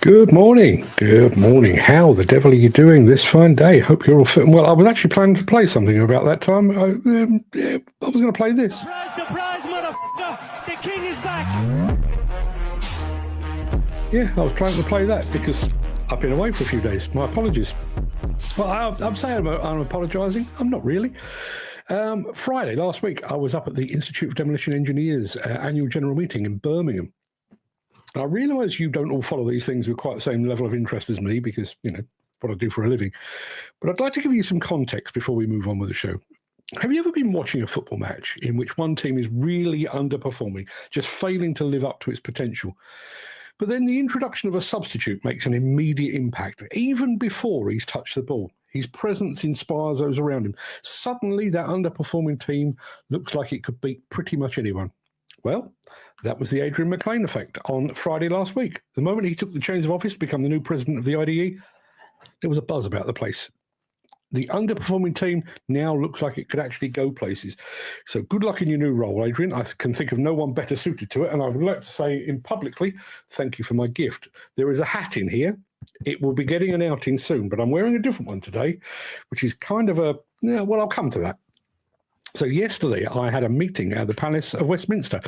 Good morning. Good morning. How the devil are you doing this fine day? Hope you're all fit and well. I was actually planning to play something about that time. I was going to play this. Surprise, surprise, motherfucker! The king is back! Yeah, I was planning to play that because I've been away for a few days. My apologies. Well, I'm saying I'm apologising. I'm not really. Friday last week, I was up at the Institute of Demolition Engineers annual general meeting in Birmingham. I realise you don't all follow these things with quite the same level of interest as me because, you know, what I do for a living. But I'd like to give you some context before we move on with the show. Have you ever been watching a football match in which one team is really underperforming, just failing to live up to its potential? But then the introduction of a substitute makes an immediate impact, even before he's touched the ball. His presence inspires those around him. Suddenly, that underperforming team looks like it could beat pretty much anyone. Well, that was the Adrian McLean effect on Friday last week. The moment he took the chains of office to become the new president of the IDE, there was a buzz about the place. The underperforming team now looks like it could actually go places. So good luck in your new role, Adrian. I can think of no one better suited to it. And I would like to say publicly, thank you for my gift. There is a hat in here. It will be getting an outing soon, but I'm wearing a different one today, which is kind of a, yeah, well, I'll come to that. So yesterday, I had a meeting at the Palace of Westminster.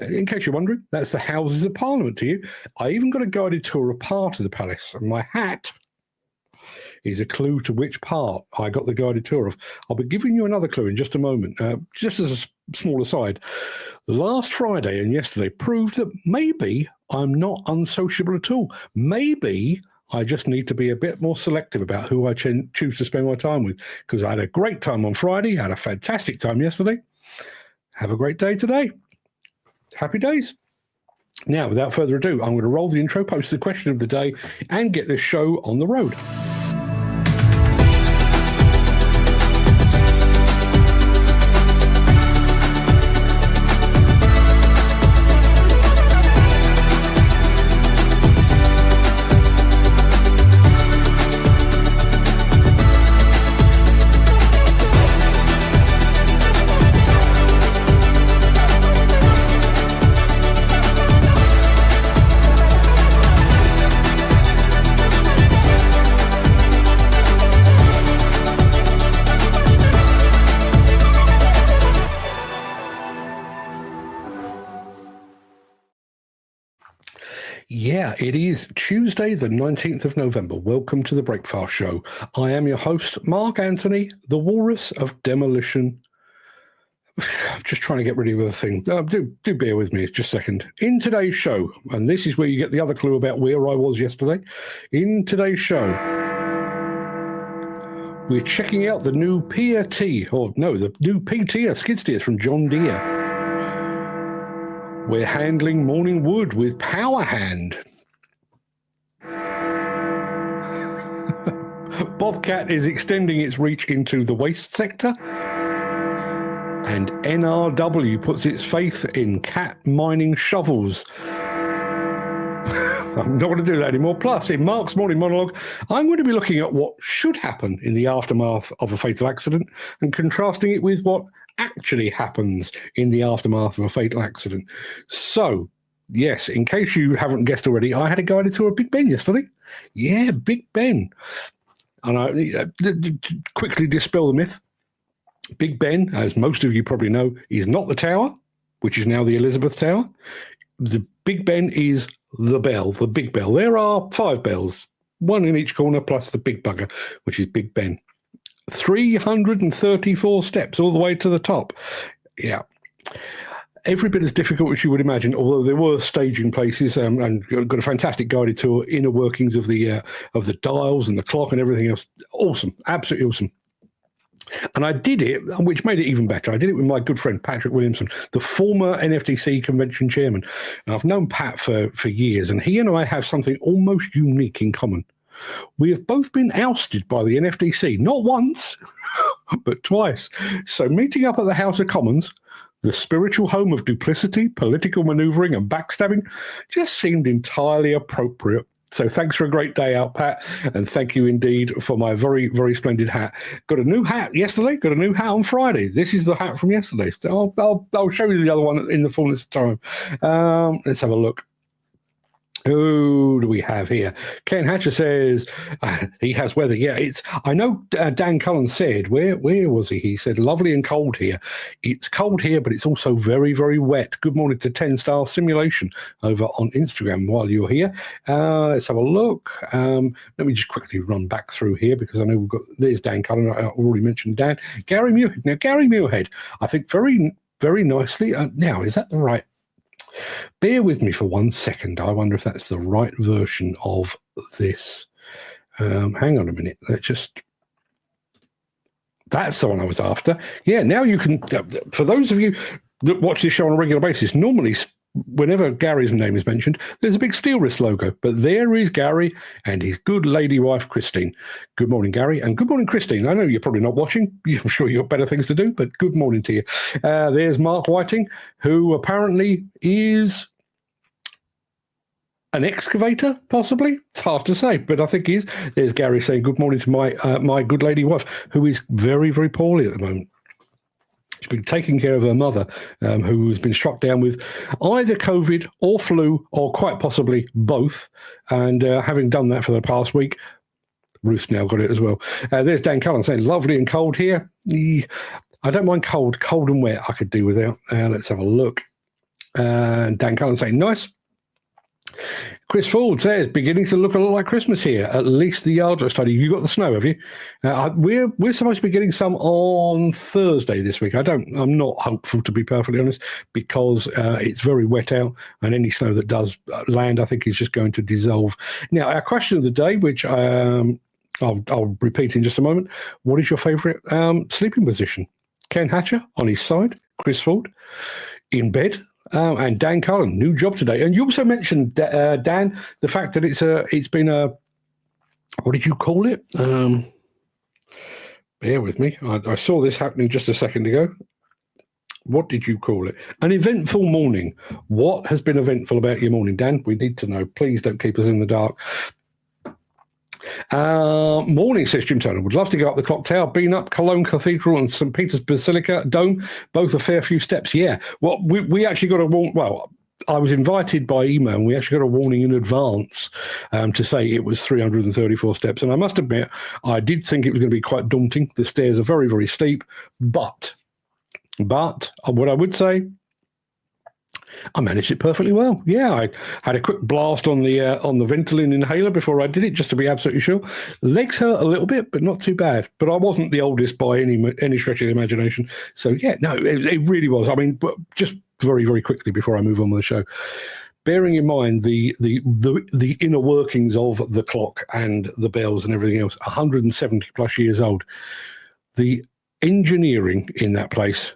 In case you're wondering, that's the Houses of Parliament to you. I even got a guided tour of part of the palace, and my hat is a clue to which part I got the guided tour of. I'll be giving you another clue in just a moment. Just as a small aside, last Friday and yesterday proved that maybe I'm not unsociable at all. Maybe I just need to be a bit more selective about who I choose to spend my time with, because I had a great time on Friday, had a fantastic time yesterday. Have a great day today. Happy days. Now, without further ado, I'm going to roll the intro, post the question of the day, and get this show on the road. Yeah, it is Tuesday, the 19th of November. Welcome to the Breakfast Show. I am your host, Mark Anthony, the Walrus of Demolition. I'm just trying to get rid of the thing. Do bear with me just a second. In today's show, and this is where you get the other clue about where I was yesterday. In today's show, we're checking out the new PT, the new PT, skid steers from John Deere. We're handling morning wood with Powerhand. Bobcat is extending its reach into the waste sector. And NRW puts its faith in cat mining shovels. I'm not going to do that anymore. Plus, in Mark's morning monologue, I'm going to be looking at what should happen in the aftermath of a fatal accident and contrasting it with what actually happens in the aftermath of a fatal accident. So, yes, in case you haven't guessed already, I had a guided tour of Big Ben yesterday. Yeah, Big Ben. And I quickly dispel the myth. Big Ben, as most of you probably know, is not the tower, which is now the Elizabeth Tower. The Big Ben is the bell, the big bell. There are 5 bells, one in each corner, plus the big bugger, which is Big Ben. 334 steps all the way to the top. Yeah. Every bit as difficult as you would imagine, although there were staging places and got a fantastic guided tour, inner workings of the dials and the clock and everything else. Awesome. Absolutely awesome. And I did it, which made it even better. I did it with my good friend, Patrick Williamson, the former NFDC convention chairman. And I've known Pat for years, and he and I have something almost unique in common. We have both been ousted by the NFDC, not once, but twice. So meeting up at the House of Commons, the spiritual home of duplicity, political manoeuvring and backstabbing, just seemed entirely appropriate. So thanks for a great day out, Pat, and thank you indeed for my very, very splendid hat. Got a new hat yesterday, got a new hat on Friday. This is the hat from yesterday. So I'll show you the other one in the fullness of time. Let's have a look. Who do we have here? Ken Hatcher says he has weather. Yeah, I know Dan Cullen said, where was he? He said, lovely and cold here. It's cold here, but it's also very, very wet. Good morning to 10 Star Simulation over on Instagram while you're here. Let's have a look. Let me just quickly run back through here because I know there's Dan Cullen. I already mentioned Dan. Gary Muirhead. Now, Gary Muirhead, I think very, very nicely. Now, is that the right? Bear with me for 1 second. I wonder if that's the right version of this. Hang on a minute. That's the one I was after. Yeah, now you can, for those of you that watch this show on a regular basis, normally whenever Gary's name is mentioned, there's a big Steel Wrist logo. But there is Gary and his good lady wife, Christine. Good morning, Gary. And good morning, Christine. I know you're probably not watching. I'm sure you've got better things to do, but good morning to you. There's Mark Whiting, who apparently is an excavator, possibly. It's hard to say, but I think he is. There's Gary saying good morning to my good lady wife, who is very, very poorly at the moment. She's been taking care of her mother, who has been struck down with either COVID or flu, or quite possibly both. And having done that for the past week, Ruth's now got it as well. There's Dan Cullen saying, lovely and cold here. I don't mind cold and wet I could do without. Let's have a look. Dan Cullen saying, nice. Chris Ford says, beginning to look a lot like Christmas here, at least the yard study. You got the snow, have you? We're supposed to be getting some on Thursday this week. I'm not hopeful, to be perfectly honest, because it's very wet out, and any snow that does land, I think, is just going to dissolve. Now, our question of the day, which I'll repeat in just a moment. What is your favourite sleeping position? Ken Hatcher on his side, Chris Ford in bed. And Dan Cullen, new job today. And you also mentioned, Dan, the fact that it's been a, what did you call it? Bear with me. I saw this happening just a second ago. What did you call it? An eventful morning. What has been eventful about your morning, Dan? We need to know. Please don't keep us in the dark. Morning, says Jim Turner. Would love to go up the clock tower, been up Cologne Cathedral and St. Peter's Basilica Dome, both a fair few steps. Yeah, well, we actually got a warning. Well, I was invited by email, and we actually got a warning in advance to say it was 334 steps. And I must admit, I did think it was going to be quite daunting. The stairs are very, very steep, but what I would say, I managed it perfectly well. Yeah, I had a quick blast on the Ventolin inhaler before I did it, just to be absolutely sure. Legs hurt a little bit, but not too bad. But I wasn't the oldest by any stretch of the imagination. So yeah, no, it really was. I mean, but just very, very quickly before I move on with the show, bearing in mind the inner workings of the clock and the bells and everything else, 170 plus years old, the engineering in that place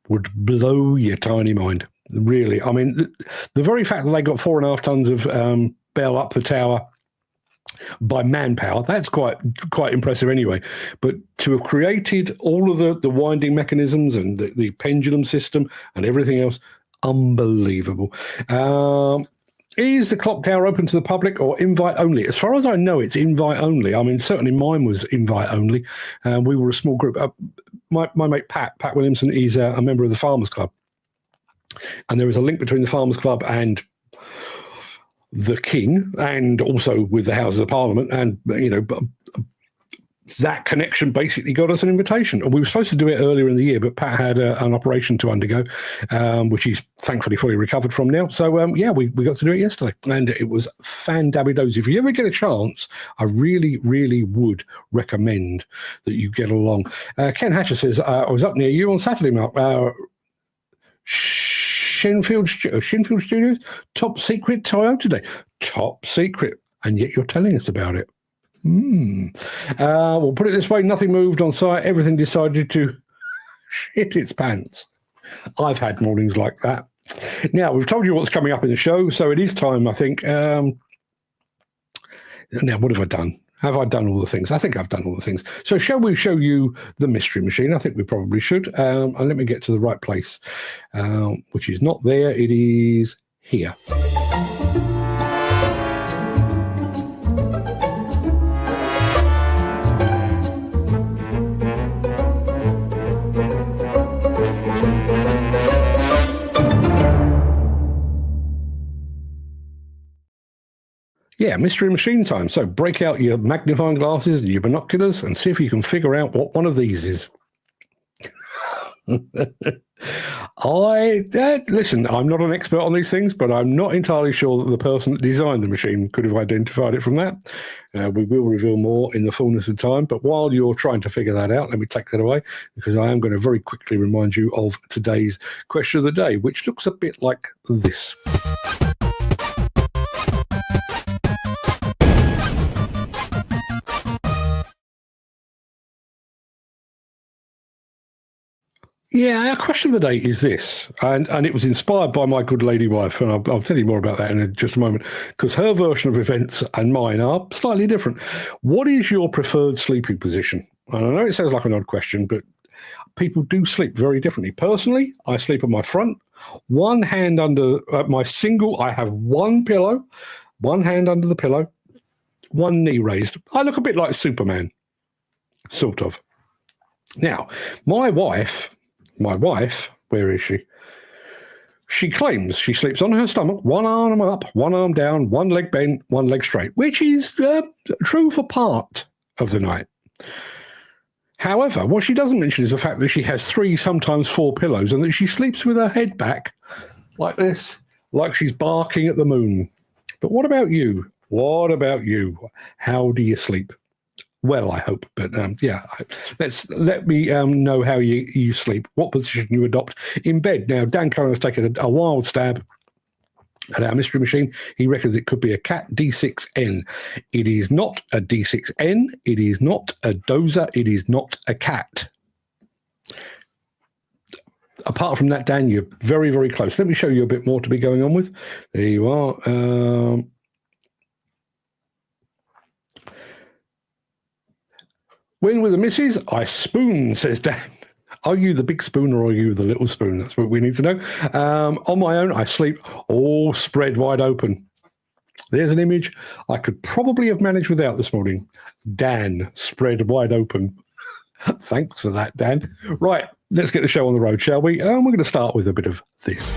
would blow your tiny mind. Really, I mean, the very fact that they got 4.5 tons of bell up the tower by manpower, that's quite impressive anyway. But to have created all of the winding mechanisms and the pendulum system and everything else, unbelievable. Is the clock tower open to the public or invite only? As far as I know, it's invite only. I mean, certainly mine was invite only. We were a small group. My mate Pat Williamson, he's a member of the Farmers Club. And there is a link between the Farmers Club and the King, and also with the Houses of Parliament. And, you know, that connection basically got us an invitation. We were supposed to do it earlier in the year, but Pat had an operation to undergo, which he's thankfully fully recovered from now. So, yeah, we got to do it yesterday. And it was fan-dabby-dozy. If you ever get a chance, I really, really would recommend that you get along. Ken Hatcher says, I was up near you on Saturday, Mark. Shinfield Studios, top secret Toyota Day. Top secret, and yet you're telling us about it. We'll put it this way, nothing moved on site. Everything decided to shit its pants. I've had mornings like that. Now, we've told you what's coming up in the show, so it is time, I think. Now, what have I done? Have I done all the things? I think I've done all the things. So shall we show you the mystery machine? I think we probably should. And let me get to the right place, which is not there. It is here. Yeah, mystery machine time. So break out your magnifying glasses and your binoculars and see if you can figure out what one of these is. Listen, I'm not an expert on these things, but I'm not entirely sure that the person that designed the machine could have identified it from that. We will reveal more in the fullness of time, but while you're trying to figure that out, let me take that away, because I am going to very quickly remind you of today's question of the day, which looks a bit like this. Yeah, our question of the day is this, and it was inspired by my good lady wife, and I'll tell you more about that in just a moment, because her version of events and mine are slightly different. What is your preferred sleeping position? And I know it sounds like an odd question, but people do sleep very differently. Personally, I sleep on my front, one hand under my single. I have one pillow, one hand under the pillow, one knee raised. I look a bit like Superman, sort of. Now, my wife, where is she? She claims she sleeps on her stomach, one arm up, one arm down, one leg bent, one leg straight, which is true for part of the night. However, what she doesn't mention is the fact that she has 3, sometimes 4 pillows, and that she sleeps with her head back like this, like she's barking at the moon. But what about you? What about you? How do you sleep? Well, I hope, but let me know how you sleep, what position you adopt in bed. Now, Dan Cullen has taken a wild stab at our mystery machine. He reckons it could be a Cat D6N. It is not a D6N. It is not a dozer. It is not a cat. Apart from that, Dan, you're very, very close. Let me show you a bit more to be going on with. There you are. When with the missus, I spoon, says Dan. Are you the big spoon or are you the little spoon? That's what we need to know. On my own, I sleep all spread wide open. There's an image I could probably have managed without this morning. Dan, spread wide open. Thanks for that, Dan. Right, let's get the show on the road, shall we? We're going to start with a bit of this.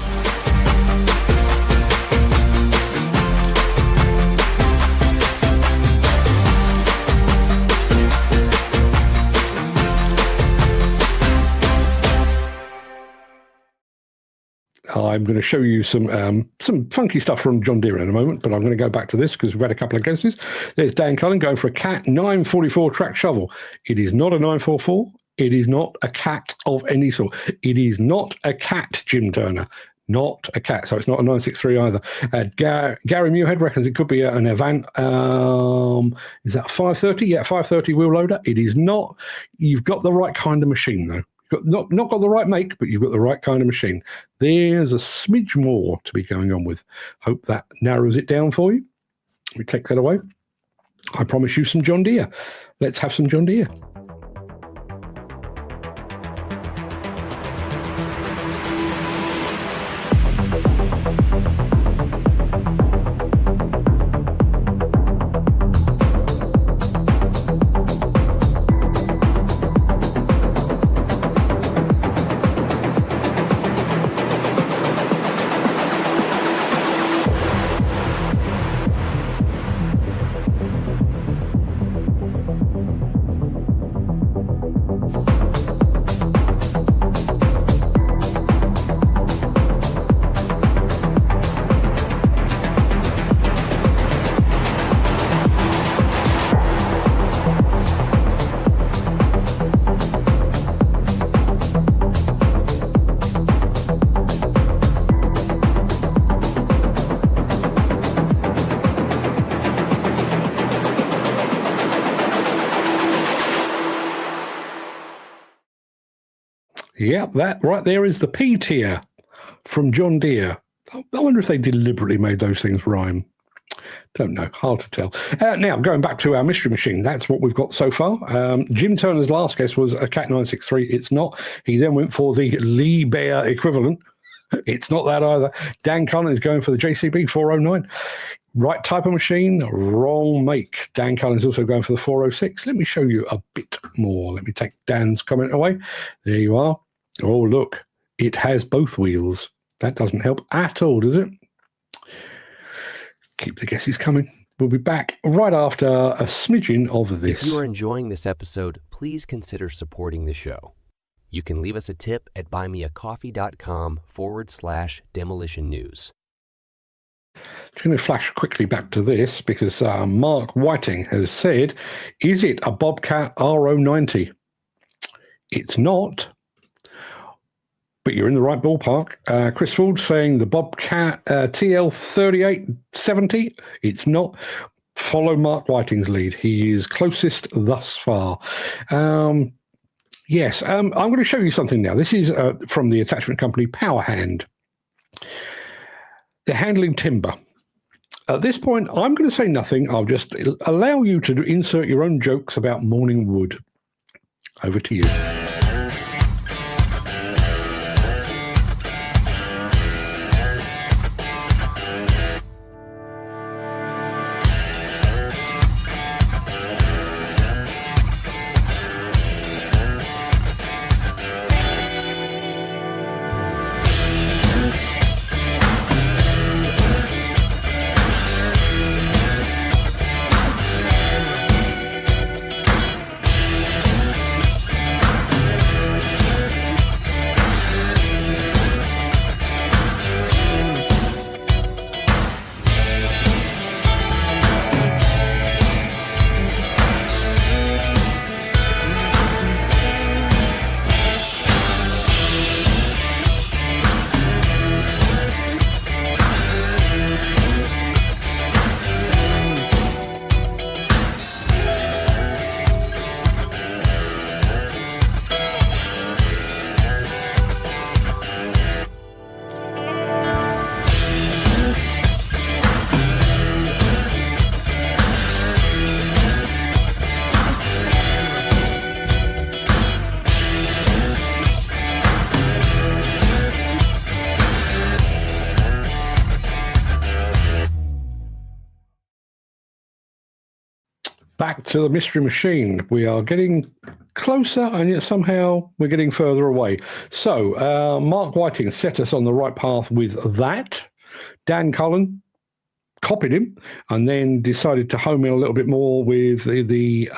I'm going to show you some funky stuff from John Deere in a moment, but I'm going to go back to this because we've had a couple of guesses. There's Dan Cullen going for a Cat 944 track shovel. It is not a 944. It is not a cat of any sort. It is not a cat, Jim Turner. Not a cat, so it's not a 963 either. Gary Muirhead reckons it could be an Avant. Is that 530? Yeah, 530 wheel loader. It is not. You've got the right kind of machine, though. Not got the right make, but you've got the right kind of machine. There's a smidge more to be going on with. Hope that narrows it down for you. We take that away. I promise you some John Deere. Let's have some John Deere. Yep, that right there is the P tier from John Deere. I wonder if they deliberately made those things rhyme. Don't know. Hard to tell. Now, going back to our mystery machine, that's what we've got so far. Jim Turner's last guess was a Cat 963. It's not. He then went for the Lee Bear equivalent. It's not that either. Dan Cullen is going for the JCB 409. Right type of machine, wrong make. Dan Cullen is also going for the 406. Let me show you a bit more. Let me take Dan's comment away. There you are. Oh, look. It has both wheels. That doesn't help at all, does it? Keep the guesses coming. We'll be back right after a smidgen of this. If you are enjoying this episode, please consider supporting the show. You can leave us a tip at buymeacoffee.com/demolition news. Just going to flash quickly back to this because Mark Whiting has said, is it a Bobcat RO90? It's not, but you're in the right ballpark. Chris Ford saying the Bobcat TL3870. It's not. Follow Mark Whiting's lead. He is closest thus far. Yes, I'm going to show you something now. This is from the attachment company Powerhand. They're handling timber. At this point, I'm going to say nothing. I'll just allow you to insert your own jokes about morning wood. Over to you. Back to the mystery machine. We are getting closer, and yet somehow we're getting further away. So Mark Whiting set us on the right path with that. Dan Cullen copied him and then decided to home in a little bit more with the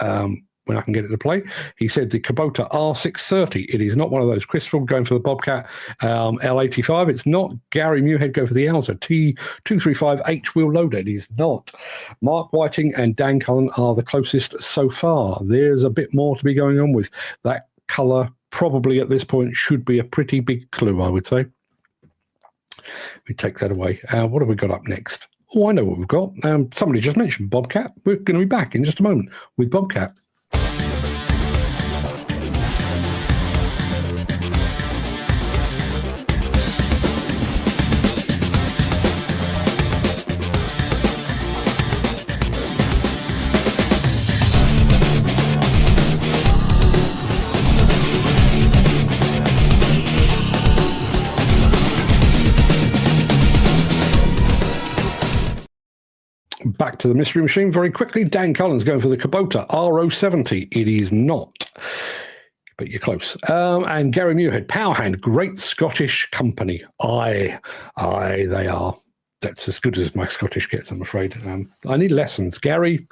when I can get it to play. He said the Kubota R630. It is not one of those. Christopher going for the Bobcat L85. It's not. Gary Muirhead go for the Alza T235H wheel loader. It is not. Mark Whiting and Dan Cullen are the closest so far. There's a bit more to be going on with that colour. Probably at this point should be a pretty big clue, I would say. We take that away. What have we got up next? Oh, I know what we've got. Somebody just mentioned Bobcat. We're going to be back in just a moment with Bobcat. Back to the mystery machine very quickly. Dan Cullen's going for the Kubota RO70. It is not, but you're close. And Gary Muirhead, Powerhand, great Scottish company. Aye, they are. That's as good as my Scottish gets, I'm afraid. I need lessons. Gary,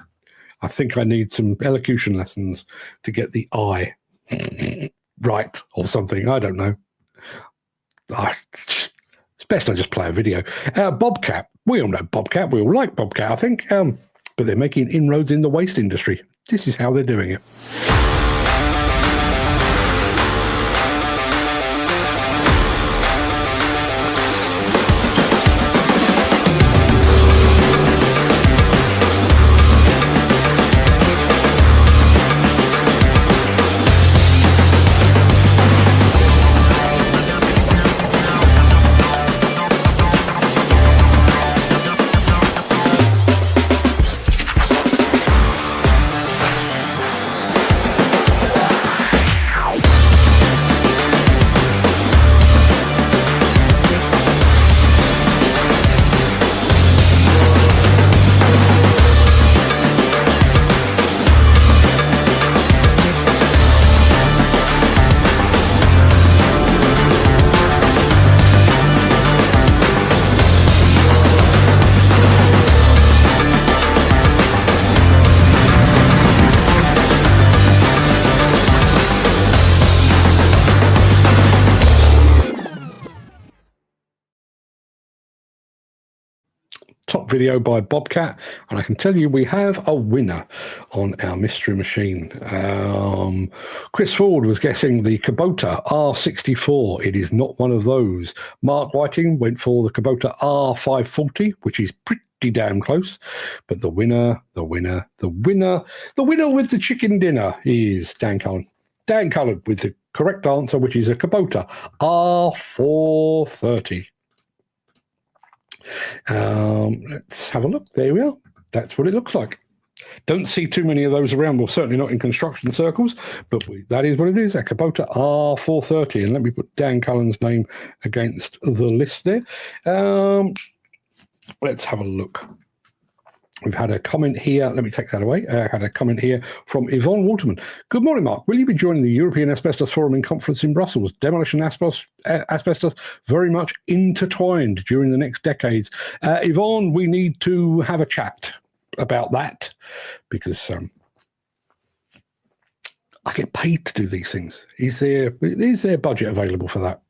I think I need some elocution lessons to get the I right or something. I don't know. It's best I just play a video. Bobcat. We all know Bobcat. We all like Bobcat, I think. But they're making inroads in the waste industry. This is how they're doing it. top video by Bobcat, and I can tell you we have a winner on our mystery machine. Chris Ford was guessing the Kubota R64. It is not one of those. Mark Whiting went for the Kubota R540, which is pretty damn close. But the winner with the chicken dinner is Dan Cullen. Dan Cullen with the correct answer, which is a Kubota R430. Let's have a look. There we are. That's what it looks like. Don't see too many of those around. Well, certainly not in construction circles, but that is what it is, a Kubota R430. And let me put Dan Cullen's name against the list there. Let's have a look. We've had a comment here. Let me take that away. I had a comment here from Yvonne Waterman. Good morning, Mark. Will you be joining the European Asbestos Forum and Conference in Brussels? Demolition asbestos very much intertwined during the next decades. Yvonne, we need to have a chat about that because I get paid to do these things. Is there budget available for that?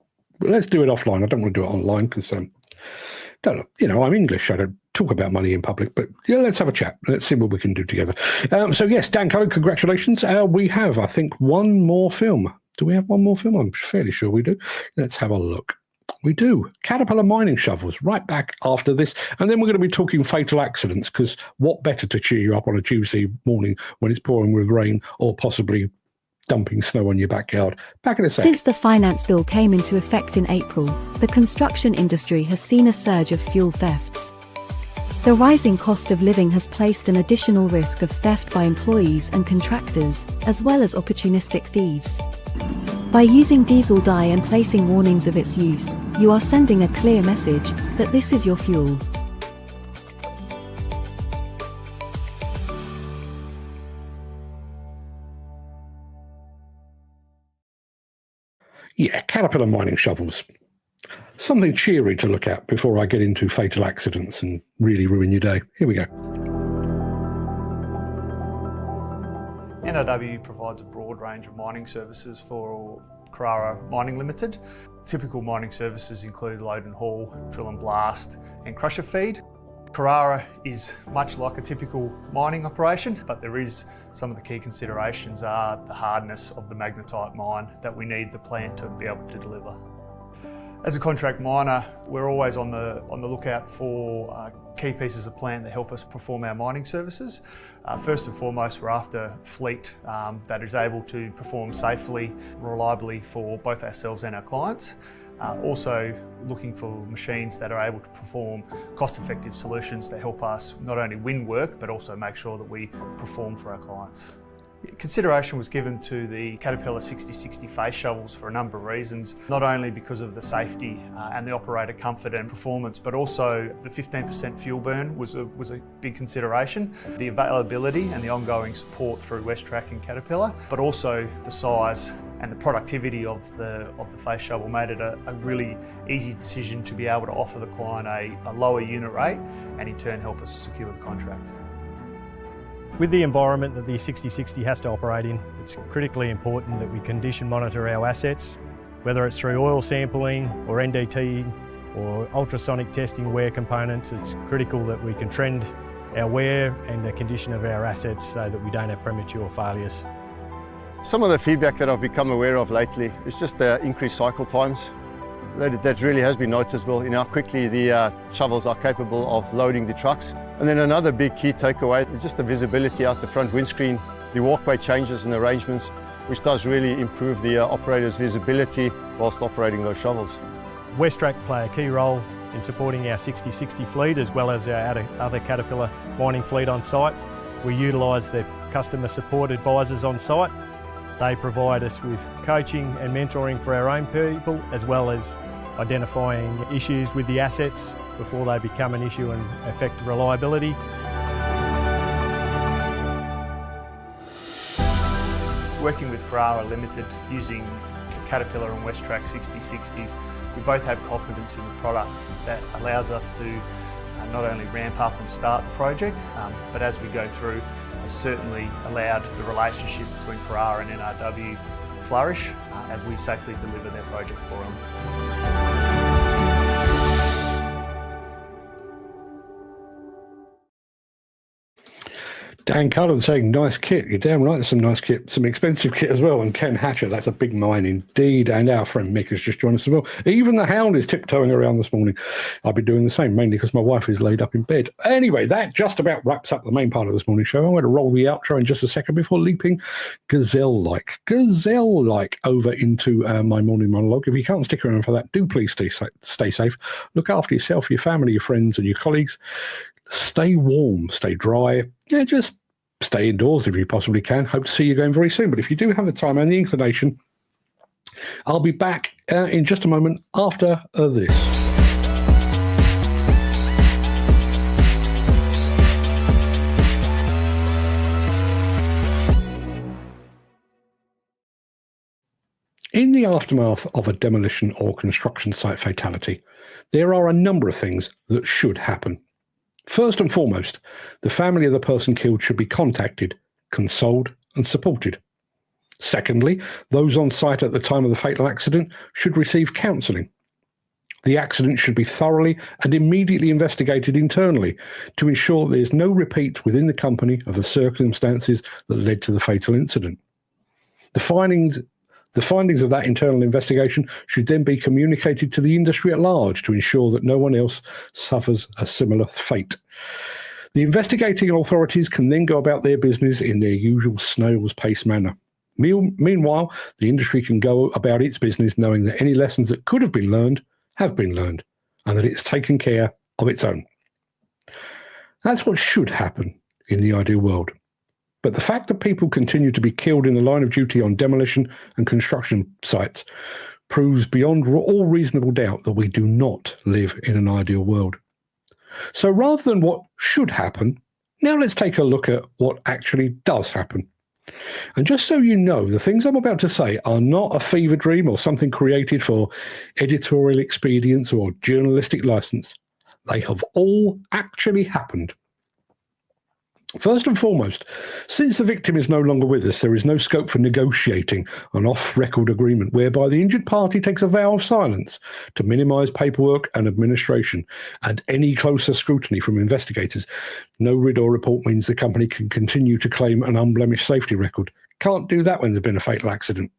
Let's do it offline. I don't want to do it online because I'm English. I don't talk about money in public, but yeah, let's have a chat. Let's see what we can do together. So yes, Dan Cullen, congratulations. We have, I think, one more film. Do we have one more film? I'm fairly sure we do. Let's have a look. We do. Caterpillar mining shovels right back after this. And then we're going to be talking fatal accidents because what better to cheer you up on a Tuesday morning when it's pouring with rain or possibly dumping snow on your backyard. Back in a sec. Since the finance bill came into effect in April, the construction industry has seen a surge of fuel thefts. The rising cost of living has placed an additional risk of theft by employees and contractors, as well as opportunistic thieves. By using diesel dye and placing warnings of its use, you are sending a clear message that this is your fuel. Yeah, Caterpillar mining shovels. Something cheery to look at before I get into fatal accidents and really ruin your day. Here we go. NRW provides a broad range of mining services for Carrara Mining Limited. Typical mining services include load and haul, drill and blast, and crusher feed. Carrara is much like a typical mining operation, but there is some of the key considerations are the hardness of the magnetite mine that we need the plant to be able to deliver. As a contract miner, we're always on the lookout for key pieces of plant that help us perform our mining services. First and foremost, we're after fleet that is able to perform safely, reliably for both ourselves and our clients. Also looking for machines that are able to perform cost-effective solutions that help us not only win work, but also make sure that we perform for our clients. Consideration was given to the Caterpillar 6060 face shovels for a number of reasons, not only because of the safety and the operator comfort and performance, but also the 15% fuel burn was a big consideration. The availability and the ongoing support through WestTrac and Caterpillar, but also the size and the productivity of the face shovel made it a really easy decision to be able to offer the client a lower unit rate and in turn help us secure the contract. With the environment that the 6060 has to operate in, it's critically important that we condition monitor our assets, whether it's through oil sampling or NDT or ultrasonic testing wear components. It's critical that we can trend our wear and the condition of our assets so that we don't have premature failures. Some of the feedback that I've become aware of lately is just the increased cycle times. That really has been noticeable in how quickly the shovels are capable of loading the trucks. And then another big key takeaway is just the visibility out the front windscreen, the walkway changes and arrangements, which does really improve the operator's visibility whilst operating those shovels. WestTrac play a key role in supporting our 6060 fleet as well as our other Caterpillar mining fleet on site. We utilise their customer support advisors on site. They provide us with coaching and mentoring for our own people, as well as identifying issues with the assets before they become an issue and affect reliability. Working with Carrara Limited using Caterpillar and WestTrac 6060s, we both have confidence in the product that allows us to not only ramp up and start the project, but as we go through, has certainly allowed the relationship between Carrara and NRW to flourish as we safely deliver their project for them. Dan Cullen saying, nice kit. You're damn right, there's some nice kit, some expensive kit as well. And Ken Hatcher, that's a big mine indeed. And our friend Mick has just joined us as well. Even the hound is tiptoeing around this morning. I'll be doing the same, mainly because my wife is laid up in bed. Anyway, that just about wraps up the main part of this morning's show. I'm going to roll the outro in just a second before leaping gazelle-like over into my morning monologue. If you can't stick around for that, do please stay safe. Look after yourself, your family, your friends, and your colleagues. Stay warm, stay dry. Yeah, just stay indoors if you possibly can. Hope to see you again very soon. But if you do have the time and the inclination, I'll be back in just a moment after this. In the aftermath of a demolition or construction site fatality, there are a number of things that should happen. First and foremost, the family of the person killed should be contacted, consoled, and supported. Secondly, those on site at the time of the fatal accident should receive counselling. The accident should be thoroughly and immediately investigated internally to ensure there is no repeat within the company of the circumstances that led to the fatal incident. The findings of that internal investigation should then be communicated to the industry at large to ensure that no one else suffers a similar fate. The investigating authorities can then go about their business in their usual snail's pace manner. Meanwhile, the industry can go about its business knowing that any lessons that could have been learned have been learned and that it's taken care of its own. That's what should happen in the ideal world. But the fact that people continue to be killed in the line of duty on demolition and construction sites proves beyond all reasonable doubt that we do not live in an ideal world. So rather than what should happen, now let's take a look at what actually does happen. And just so you know, the things I'm about to say are not a fever dream or something created for editorial expedience or journalistic license. They have all actually happened. First and foremost, since the victim is no longer with us, there is no scope for negotiating an off-record agreement whereby the injured party takes a vow of silence to minimise paperwork and administration and any closer scrutiny from investigators. No RIDDOR report means the company can continue to claim an unblemished safety record. Can't do that when there's been a fatal accident.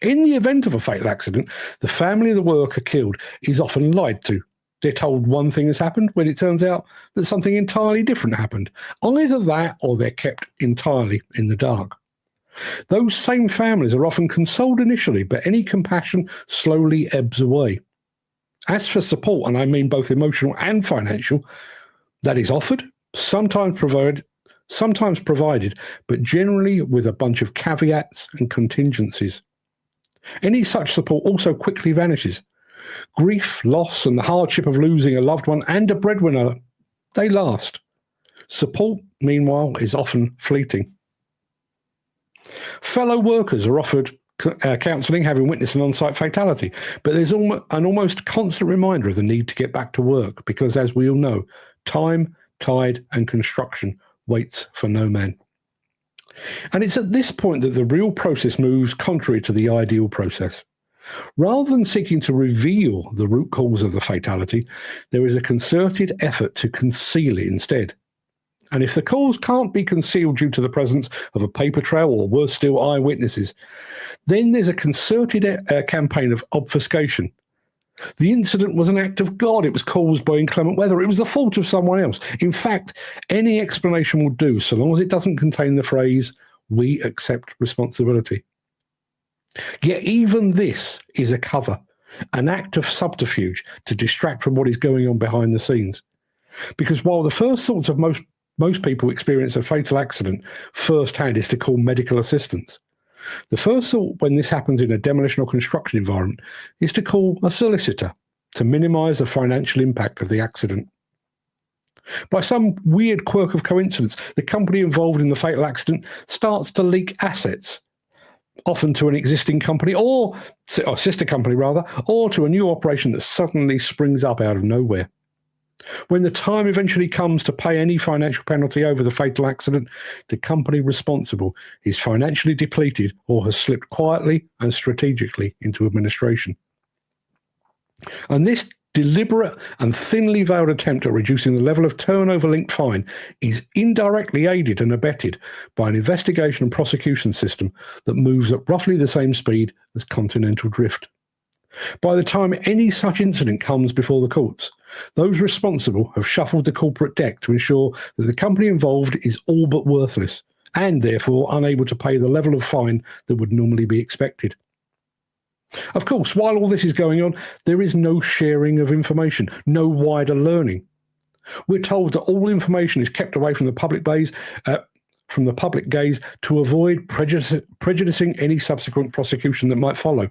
In the event of a fatal accident, the family of the worker killed is often lied to. They're told one thing has happened when it turns out that something entirely different happened. Either that or they're kept entirely in the dark. Those same families are often consoled initially, but any compassion slowly ebbs away. As for support, and I mean both emotional and financial, that is offered, sometimes provided, but generally with a bunch of caveats and contingencies. Any such support also quickly vanishes. Grief, loss, and the hardship of losing a loved one and a breadwinner, they last. Support, meanwhile, is often fleeting. Fellow workers are offered counselling having witnessed an on-site fatality, but there's an almost constant reminder of the need to get back to work because, as we all know, time, tide, and construction waits for no man. And it's at this point that the real process moves contrary to the ideal process. Rather than seeking to reveal the root cause of the fatality, there is a concerted effort to conceal it instead. And if the cause can't be concealed due to the presence of a paper trail or worse still eyewitnesses, then there's a concerted campaign of obfuscation. The incident was an act of God. It was caused by inclement weather. It was the fault of someone else. In fact, any explanation will do so long as it doesn't contain the phrase, "We accept responsibility." Yet even this is a cover, an act of subterfuge to distract from what is going on behind the scenes. Because while the first thoughts of most people experience a fatal accident firsthand is to call medical assistance, the first thought when this happens in a demolition or construction environment is to call a solicitor to minimise the financial impact of the accident. By some weird quirk of coincidence, the company involved in the fatal accident starts to leak assets, often to an existing company or sister company rather, or to a new operation that suddenly springs up out of nowhere. When the time eventually comes to pay any financial penalty over the fatal accident, the company responsible is financially depleted or has slipped quietly and strategically into administration. And this deliberate and thinly veiled attempt at reducing the level of turnover-linked fine is indirectly aided and abetted by an investigation and prosecution system that moves at roughly the same speed as continental drift. By the time any such incident comes before the courts, those responsible have shuffled the corporate deck to ensure that the company involved is all but worthless and therefore unable to pay the level of fine that would normally be expected. Of course, while all this is going on, there is no sharing of information, no wider learning. We're told that all information is kept away from the public gaze to avoid prejudicing any subsequent prosecution that might follow.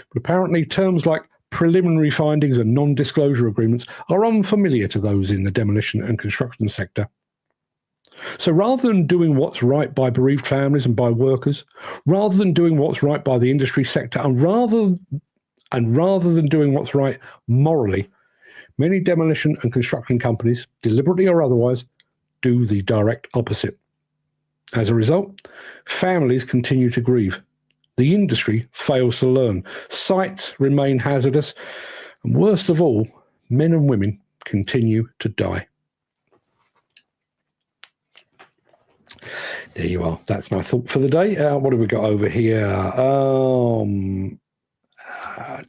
But apparently terms like preliminary findings and non-disclosure agreements are unfamiliar to those in the demolition and construction sector. So rather than doing what's right by bereaved families and by workers, rather than doing what's right by the industry sector, and rather than doing what's right morally, many demolition and construction companies, deliberately or otherwise, do the direct opposite. As a result, families continue to grieve. The industry fails to learn. Sites remain hazardous. And worst of all, men and women continue to die. There you are. That's my thought for the day. What have we got over here?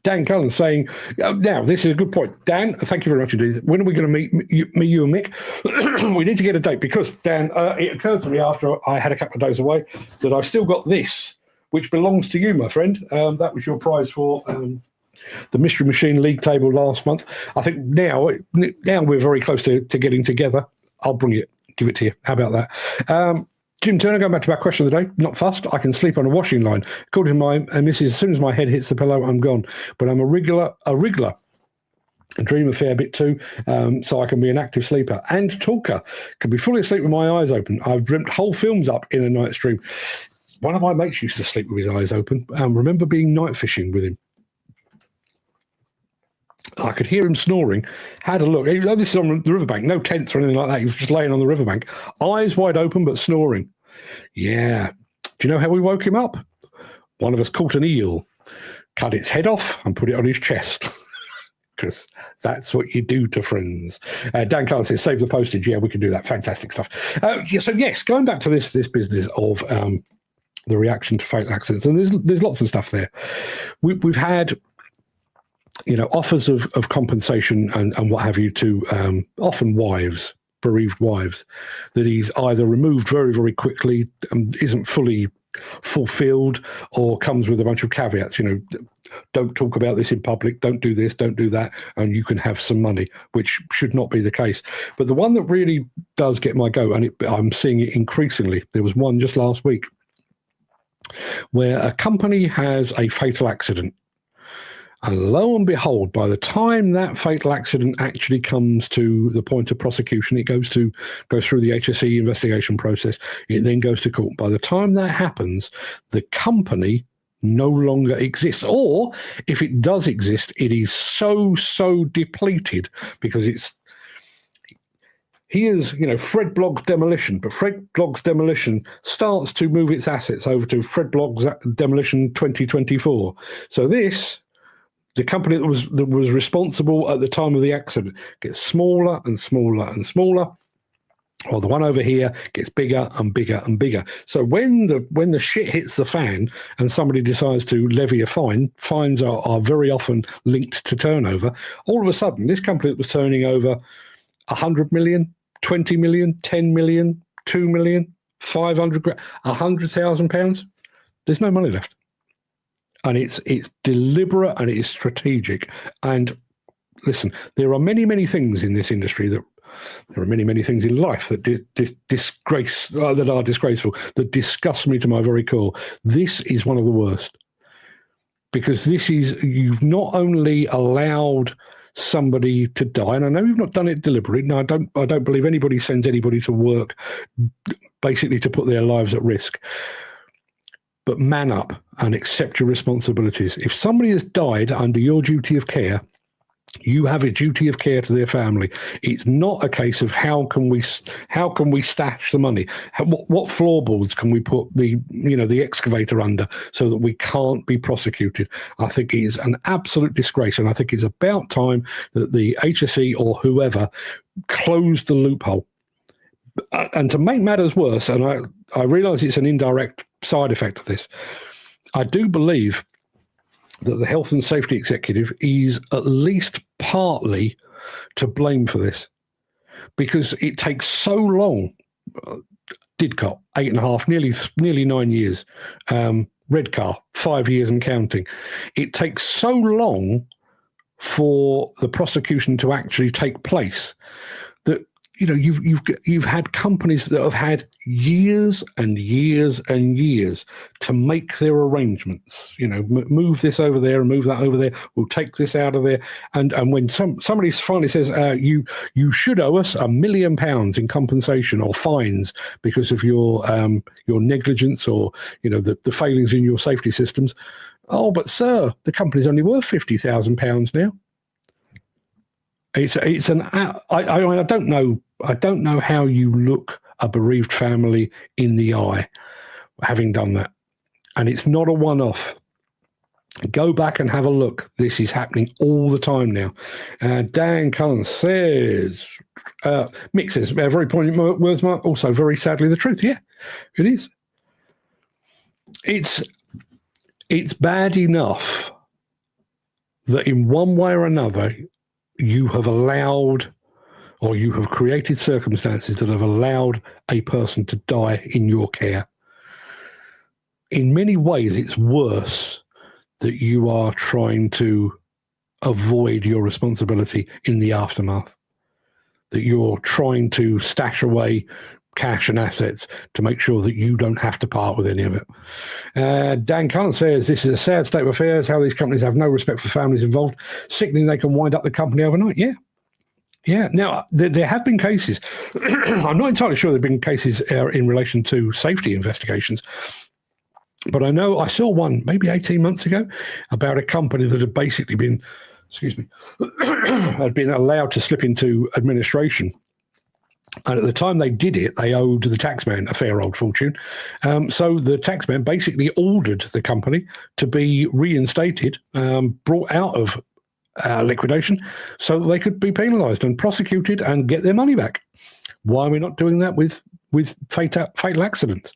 Dan Cullen saying, now, this is a good point. Dan, thank you very much indeed. When are we going to meet you and Mick? We need to get a date because, Dan, it occurred to me after I had a couple of days away that I've still got this, which belongs to you, my friend. That was your prize for the Mystery Machine League table last month. I think now we're very close to getting together. I'll bring it, give it to you. How about that? Jim Turner, going back to our question of the day, not fussed. I can sleep on a washing line. According to my missus, as soon as my head hits the pillow, I'm gone. But I'm a wriggler. I dream a fair bit too, so I can be an active sleeper and talker. Can be fully asleep with my eyes open. I've dreamt whole films up in a night's dream. One of my mates used to sleep with his eyes open. Remember being night fishing with him. I could hear him snoring. Had a look. This is on the riverbank. No tents or anything like that. He was just laying on the riverbank. Eyes wide open, but snoring. Yeah. Do you know how we woke him up? One of us caught an eel, cut its head off and put it on his chest. Because that's what you do to friends. Dan Clark says, save the postage. Yeah, we can do that. Fantastic stuff. So, yes, going back to this business of the reaction to fatal accidents, and there's lots of stuff there. We've had offers of compensation and what have you to often bereaved wives, that he's either removed very, very quickly, isn't fully fulfilled, or comes with a bunch of caveats. Don't talk about this in public, don't do this, don't do that, and you can have some money, which should not be the case. But the one that really does get my goat, and I'm seeing it increasingly, there was one just last week where a company has a fatal accident. And lo and behold, by the time that fatal accident actually comes to the point of prosecution, it goes through the HSE investigation process. It then goes to court. By the time that happens, the company no longer exists. Or if it does exist, it is so depleted because here's, Fred Blogg's Demolition, but Fred Blogg's Demolition starts to move its assets over to Fred Blogg's Demolition 2024. So the company that was responsible at the time of the accident gets smaller and smaller and smaller, while the one over here gets bigger and bigger and bigger. So when the shit hits the fan and somebody decides to levy a fine, fines are very often linked to turnover. All of a sudden, this company that was turning over 100 million, 20 million, 10 million, 2 million, 500 grand, £100,000, there's no money left. And it's deliberate and it is strategic. And listen, there are many, many things in this industry there are many, many things in life that that are disgraceful, that disgust me to my very core. This is one of the worst, because you've not only allowed somebody to die, and I know you've not done it deliberately. No, I don't believe anybody sends anybody to work basically to put their lives at risk. But man up and accept your responsibilities. If somebody has died under your duty of care, You have a duty of care to their family. It's not a case of how can we stash the money? What floorboards can we put the excavator under so that we can't be prosecuted? I think it is an absolute disgrace, and I think it's about time that the HSE or whoever closed the loophole. And to make matters worse, and I realise it's an indirect side effect of this, I do believe that the health and safety executive is at least partly to blame for this, because it takes so long. Didcot, 8.5, nearly 9 years. Redcar, 5 years and counting. It takes so long for the prosecution to actually take place that you've had companies that have had years and years and years to make their arrangements. Move this over there and move that over there. We'll take this out of there. And when somebody finally says you should owe us £1 million in compensation or fines because of your negligence or the failings in your safety systems. Oh, but sir, the company's only worth £50,000 now. I don't know how you look a bereaved family in the eye having done that. And it's not a one-off. Go back and have a look. This is happening all the time now. Dan Cullen says, Mick says, very poignant words, Mark. Also, very sadly, the truth. Yeah, it is. It's bad enough that in one way or another, you have allowed or you have created circumstances that have allowed a person to die in your care. In many ways, it's worse that you are trying to avoid your responsibility in the aftermath, that you're trying to stash away cash and assets to make sure that you don't have to part with any of it. Dan Cullen says, this is a sad state of affairs, how these companies have no respect for families involved. Sickening they can wind up the company overnight. Yeah. Now, there have been cases. I'm not entirely sure there have been cases in relation to safety investigations. But I know I saw one maybe 18 months ago about a company that had basically been, had been allowed to slip into administration. And at the time they did it, they owed the taxman a fair old fortune. So the taxman basically ordered the company to be reinstated, brought out of liquidation, so that they could be penalised and prosecuted and get their money back. Why are we not doing that with fatal accidents?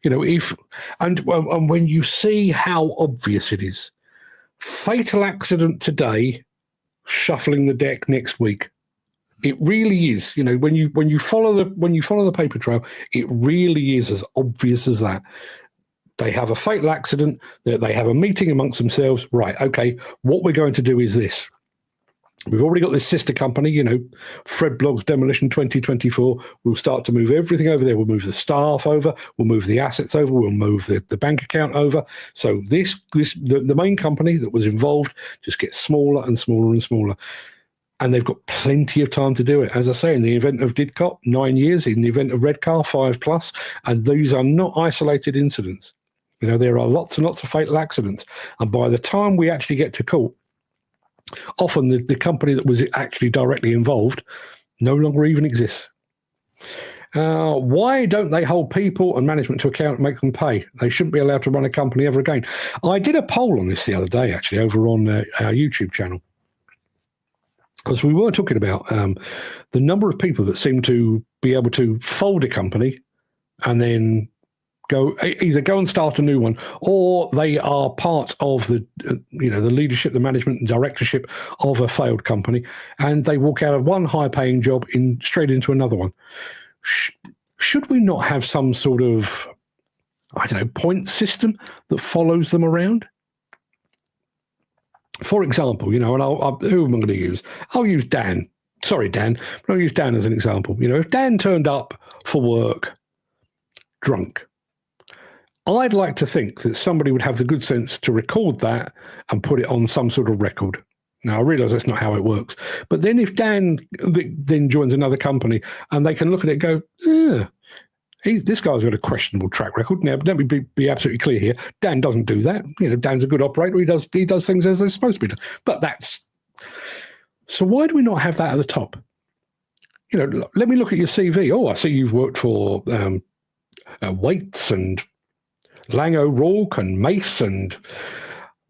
And when you see how obvious it is, fatal accident today, shuffling the deck next week. It really is. When you follow the paper trail, it really is as obvious as that. They have a fatal accident, they have a meeting amongst themselves. Right, okay, what we're going to do is this. We've already got this sister company, Fred Blogg's Demolition 2024. We'll start to move everything over there. We'll move the staff over. We'll move the assets over. We'll move the bank account over. So the main company that was involved just gets smaller and smaller and smaller. And they've got plenty of time to do it. As I say, in the event of Didcot, 9 years. In the event of Redcar, 5+. And these are not isolated incidents. There are lots and lots of fatal accidents. And by the time we actually get to court, often the company that was actually directly involved no longer even exists. Why don't they hold people and management to account and make them pay? They shouldn't be allowed to run a company ever again. I did a poll on this the other day, actually, over on our YouTube channel. Because we were talking about the number of people that seem to be able to fold a company and then either go and start a new one, or they are part of the leadership, the management and directorship of a failed company, and they walk out of one high-paying job straight into another one. Should we not have some sort of, point system that follows them around? For example, and who am I going to use? I'll use Dan. Sorry, Dan, but I'll use Dan as an example. If Dan turned up for work drunk, I'd like to think that somebody would have the good sense to record that and put it on some sort of record. Now, I realise that's not how it works. But then if Dan then joins another company and they can look at it and go, this guy's got a questionable track record. Now, let me be absolutely clear here. Dan doesn't do that. Dan's a good operator. He does things as they're supposed to be done. But So why do we not have that at the top? Let me look at your CV. Oh, I see you've worked for Waits and Lang O'Rourke and Mace and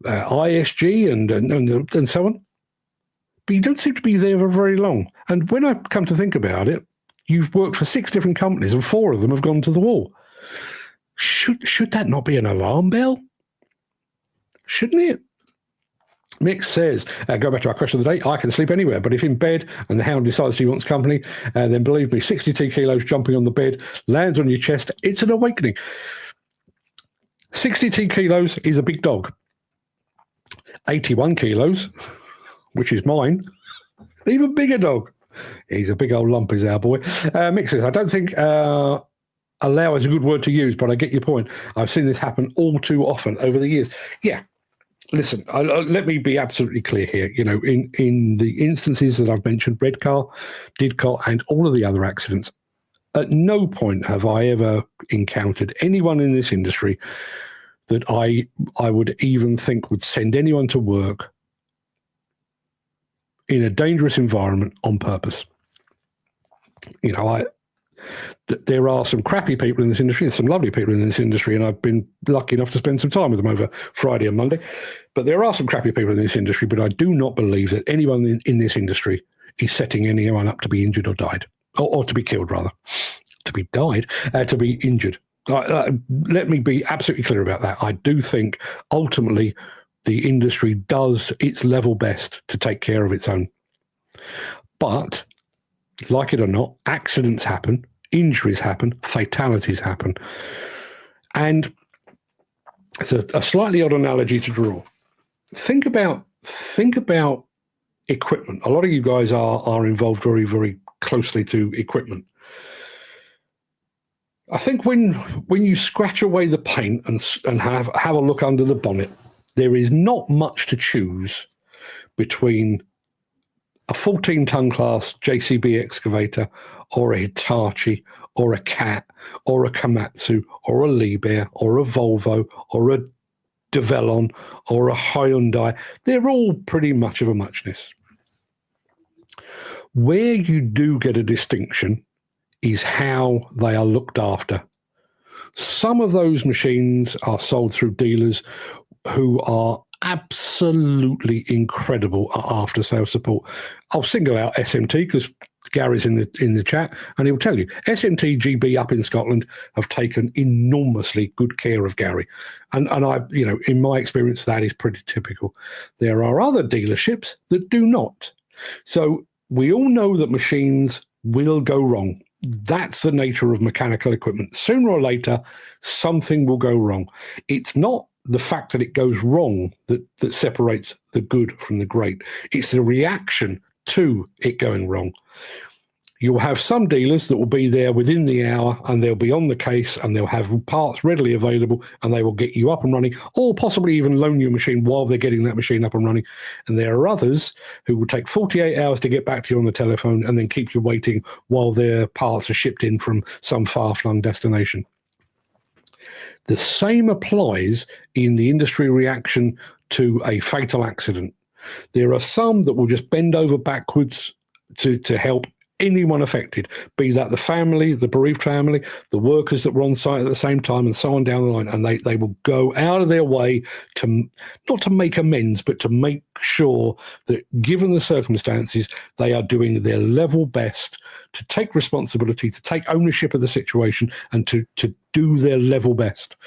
ISG and so on. But you don't seem to be there for very long. And when I come to think about it, you've worked for 6 different companies and 4 of them have gone to the wall. Should that not be an alarm bell? Shouldn't it? Mick says, go back to our question of the day, I can sleep anywhere, but if in bed and the hound decides he wants company, then believe me, 62 kilos jumping on the bed, lands on your chest, it's an awakening. 62 kilos is a big dog. 81 kilos, which is mine, even bigger dog. He's a big old lump, is our boy. Mick says, I don't think allow is a good word to use, but I get your point. I've seen this happen all too often over the years. Yeah. Listen, let me be absolutely clear here. In the instances that I've mentioned, Redcar, Didcot, and all of the other accidents, at no point have I ever encountered anyone in this industry that I would even think would send anyone to work in a dangerous environment on purpose. There are some crappy people in this industry and some lovely people in this industry, and I've been lucky enough to spend some time with them over Friday and Monday. But there are some crappy people in this industry, but I do not believe that anyone in this industry is setting anyone up to be injured or died, or to be killed, rather. To be died, to be injured. Let me be absolutely clear about that. I do think ultimately the industry does its level best to take care of its own. But, like it or not, accidents happen. Injuries happen, fatalities happen. And it's a slightly odd analogy to draw. Think about equipment. A lot of you guys are involved very, very closely to equipment. I think when you scratch away the paint and have a look under the bonnet, there is not much to choose between a 14-ton class JCB excavator or a Hitachi or a Cat or a Komatsu or a Liebherr or a Volvo or a Devellon or a Hyundai. They're all pretty much of a muchness. Where you do get a distinction is how they are looked after. Some of those machines are sold through dealers who are absolutely incredible at after-sales support. I'll single out SMT because Gary's in the chat, and he'll tell you SMT GB up in Scotland have taken enormously good care of Gary, and I, in my experience, that is pretty typical. There are other dealerships that do not. So we all know that machines will go wrong. That's the nature of mechanical equipment. Sooner or later, something will go wrong. It's not the fact that it goes wrong that separates the good from the great. It's the reaction to it going wrong. You'll have some dealers that will be there within the hour and they'll be on the case and they'll have parts readily available and they will get you up and running, or possibly even loan you a machine while they're getting that machine up and running. And there are others who will take 48 hours to get back to you on the telephone and then keep you waiting while their parts are shipped in from some far-flung destination. The same applies in the industry reaction to a fatal accident. There are some that will just bend over backwards to help anyone affected, be that the family, the bereaved family, the workers that were on site at the same time, and so on down the line. And they will go out of their way to not to make amends, but to make sure that, given the circumstances, they are doing their level best to take responsibility, to take ownership of the situation, and to do their level best.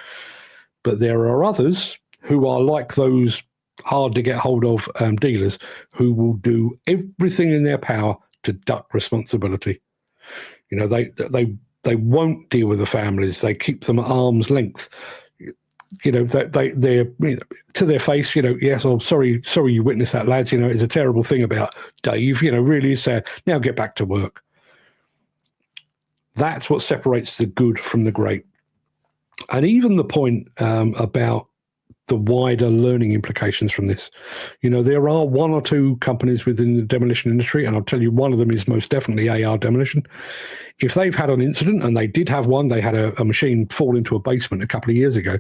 But there are others who are like those hard to get hold of dealers who will do everything in their power to duck responsibility. They won't deal with the families. They keep them at arm's length. They're to their face. Yes, I'm sorry you witnessed that, lads. It's a terrible thing about Dave. Really is sad. Now get back to work. That's what separates the good from the great. And even the point about the wider learning implications from this. There are one or two companies within the demolition industry, and I'll tell you one of them is most definitely AR Demolition. If they've had an incident, and they did have one, they had a machine fall into a basement a couple of years ago.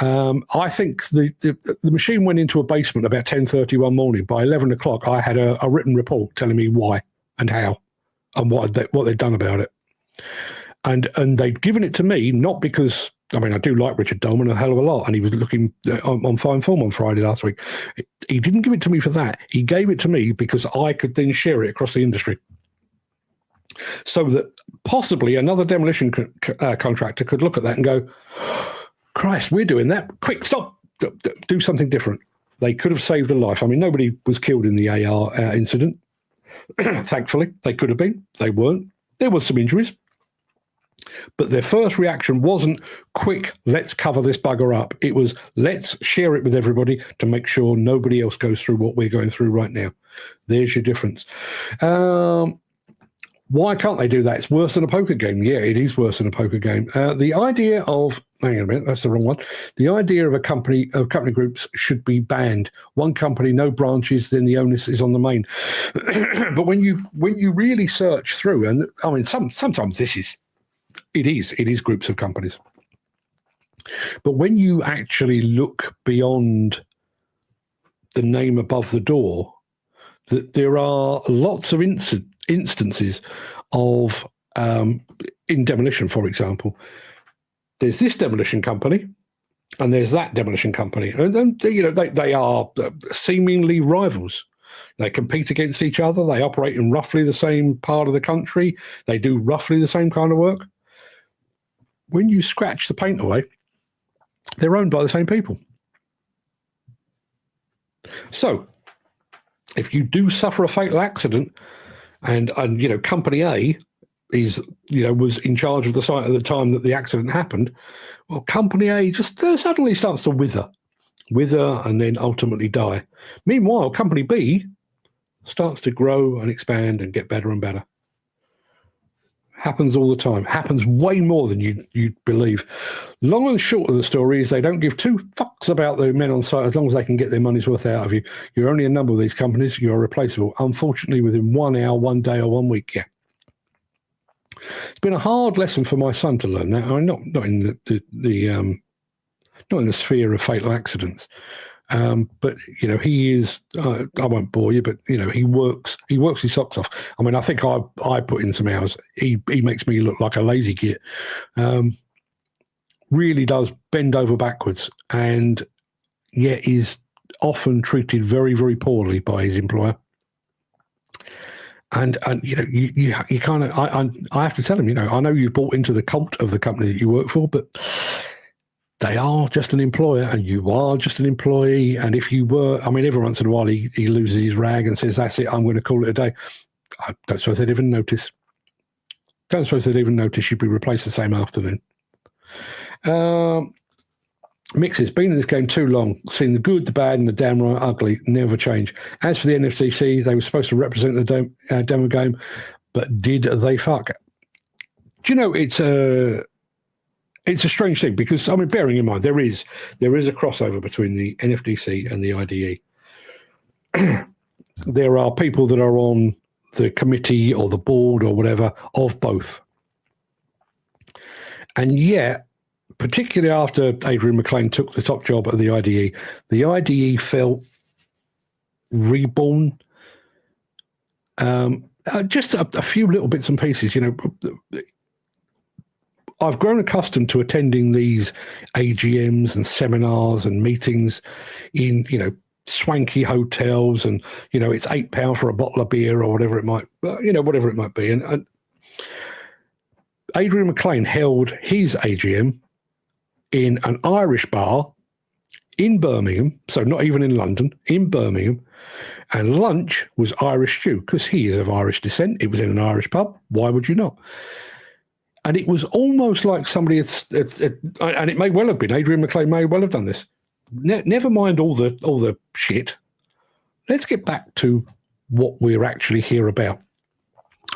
I think the machine went into a basement about 10:30 one morning. By 11 o'clock, I had a written report telling me why and how and what they'd done about it. And they'd given it to me, not because, I mean, I do like Richard Dolman a hell of a lot, and he was looking on Fine Form on Friday last week. He didn't give it to me for that. He gave it to me because I could then share it across the industry. So that possibly another demolition contractor could look at that and go, Christ, we're doing that. Quick, stop. Do something different. They could have saved a life. I mean, nobody was killed in the AR incident. Thankfully, they could have been. They weren't. There was some injuries. But their first reaction wasn't, quick, let's cover this bugger up. It was, let's share it with everybody to make sure nobody else goes through what we're going through right now. There's your difference. Why can't they do that? It's worse than a poker game. Yeah, it is worse than a poker game. The idea of, hang on a minute, that's the wrong one. The idea of company groups should be banned. One company, no branches, then the onus is on the main. But when you really search through, and I mean, sometimes it is groups of companies. But when you actually look beyond the name above the door, that there are lots of instances of, in demolition, for example, there's this demolition company and there's that demolition company. And they are seemingly rivals. They compete against each other. They operate in roughly the same part of the country. They do roughly the same kind of work. When you scratch the paint away, they're owned by the same people. So if you do suffer a fatal accident and company A was in charge of the site at the time that the accident happened, well, company A just suddenly starts to wither and then ultimately die. Meanwhile, company B starts to grow and expand and get better and better. Happens all the time. Happens way more than you'd believe. Long and short of the story is they don't give two fucks about the men on site as long as they can get their money's worth out of you. You're only a number of these companies. You're replaceable. Unfortunately, within 1 hour, 1 day, or 1 week. Yeah. It's been a hard lesson for my son to learn that. I mean, not in not in the sphere of fatal accidents. But he is. I won't bore you, but he works his socks off. I mean, I think I put in some hours. He makes me look like a lazy git. Really does bend over backwards, and yet is often treated very, very poorly by his employer. And you kind of I have to tell him, I know you bought into the cult of the company that you work for, but they are just an employer and you are just an employee. And if you were, I mean, every once in a while he loses his rag and says, that's it, I'm going to call it a day. I don't suppose they'd even notice. You'd be replaced the same afternoon. Mixes, been in this game too long, seen the good, the bad, and the damn right ugly, never change. As for the NFTC, they were supposed to represent the demo game, but did they fuck? Do you know, it's a strange thing because, I mean, bearing in mind, there is a crossover between the NFDC and the IDE. There are people that are on the committee or the board or whatever of both. And yet, particularly after Adrian McLean took the top job at the IDE felt reborn. Just a few little bits and pieces, I've grown accustomed to attending these AGMs and seminars and meetings in, swanky hotels, and it's £8 for a bottle of beer or whatever it might, whatever it might be. And Adrian McLean held his AGM in an Irish bar in Birmingham, so not even in London, in Birmingham, and lunch was Irish stew because he is of Irish descent. It was in an Irish pub. Why would you not? And it was almost like somebody and it may well have been, Adrian McLean may well have done this. Never mind all the shit. Let's get back to what we're actually here about.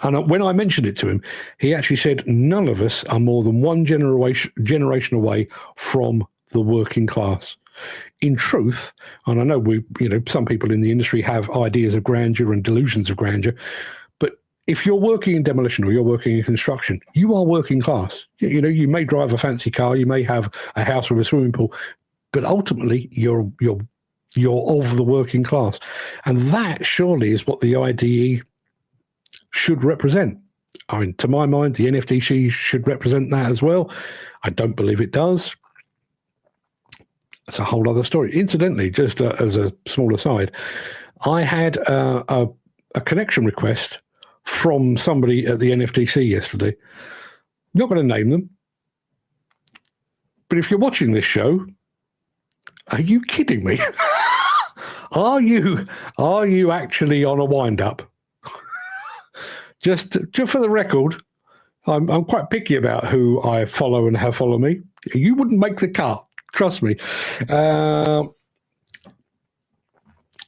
And when I mentioned it to him, he actually said, none of us are more than one generation away from the working class. In truth, and I know some people in the industry have ideas of grandeur and delusions of grandeur, but if you're working in demolition or you're working in construction, you are working class. You may drive a fancy car, you may have a house with a swimming pool, but ultimately you're of the working class. And that surely is what the IDE should represent. I mean, to my mind, the NFDC should represent that as well. I don't believe it does. That's a whole other story. Incidentally, just as a small aside, I had a connection request from somebody at the NFDC yesterday. Not going to name them, but if you're watching this show, are you kidding me? Are you actually on a wind-up? Just for the record, I'm quite picky about who I follow and have follow me. You wouldn't make the cut, trust me.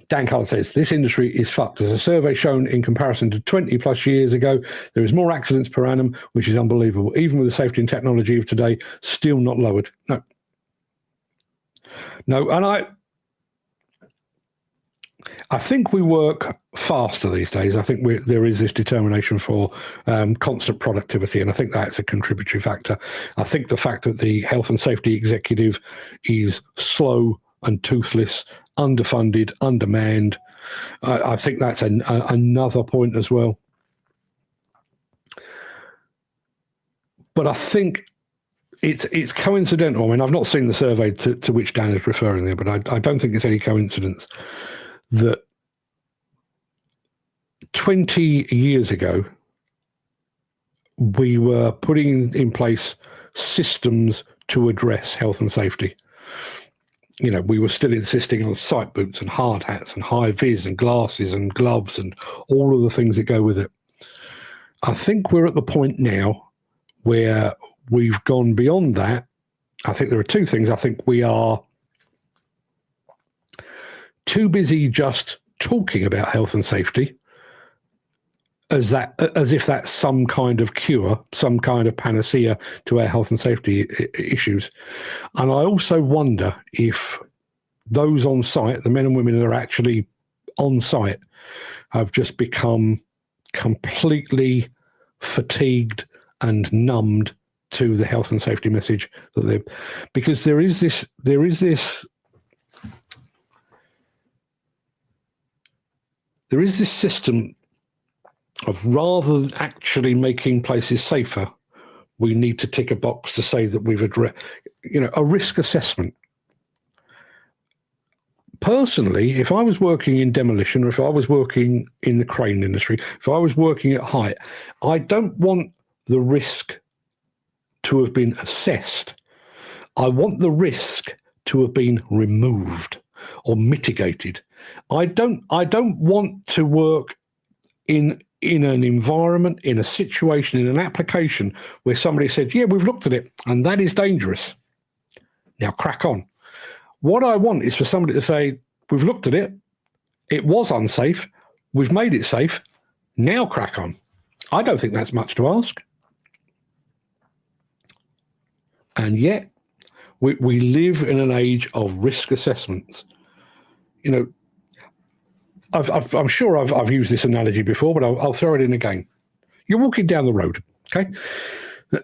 Dan Carl says, this industry is fucked. As a survey shown in comparison to 20 plus years ago, there is more accidents per annum, which is unbelievable. Even with the safety and technology of today, still not lowered. No, and I think we work faster these days. I think there is this determination for constant productivity, and I think that's a contributory factor. I think the fact that the health and safety executive is slow and toothless, underfunded, undermanned, I think that's another point as well. But I think it's coincidental. I mean, I've not seen the survey to which Dan is referring there, but I don't think it's any coincidence that 20 years ago, we were putting in place systems to address health and safety. You know, we were still insisting on sight boots and hard hats and high vis and glasses and gloves and all of the things that go with it. I think we're at the point now where we've gone beyond that. I think there are two things. I think we are too busy just talking about health and safety as if that's some kind of cure, some kind of panacea to our health and safety issues. And I also wonder if those on site, the men and women that are actually on site, have just become completely fatigued and numbed to the health and safety message that they, because there is this system of, rather than actually making places safer, we need to tick a box to say that we've addressed, a risk assessment. Personally, if I was working in demolition, or if I was working in the crane industry, if I was working at height, I don't want the risk to have been assessed. I want the risk to have been removed or mitigated. I don't want to work in an environment, in a situation, in an application where somebody said, yeah, we've looked at it and that is dangerous. Now crack on. What I want is for somebody to say, we've looked at it, it was unsafe, we've made it safe, now crack on. I don't think that's much to ask. And yet, we live in an age of risk assessments. I'm sure I've used this analogy before, but I'll throw it in again. You're walking down the road, okay?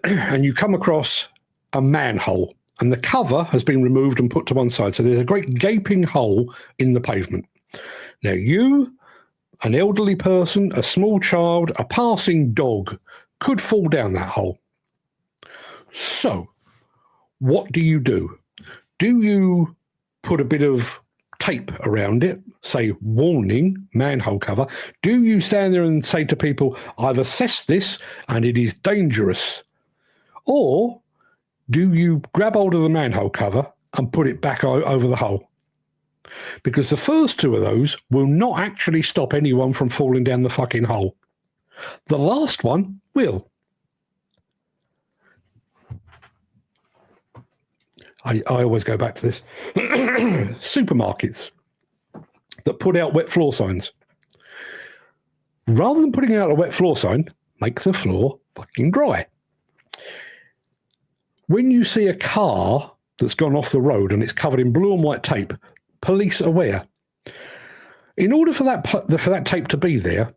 And you come across a manhole, and the cover has been removed and put to one side. So there's a great gaping hole in the pavement. Now you, an elderly person, a small child, a passing dog could fall down that hole. So what do? Do you put a bit of tape around it, say warning, manhole cover? Do you stand there and say to people, I've assessed this and it is dangerous? Or do you grab hold of the manhole cover and put it back over the hole? Because the first two of those will not actually stop anyone from falling down the fucking hole. The last one will. I always go back to this. Supermarkets that put out wet floor signs. Rather than putting out a wet floor sign, make the floor fucking dry. When you see a car that's gone off the road and it's covered in blue and white tape, police aware. In order for that tape to be there,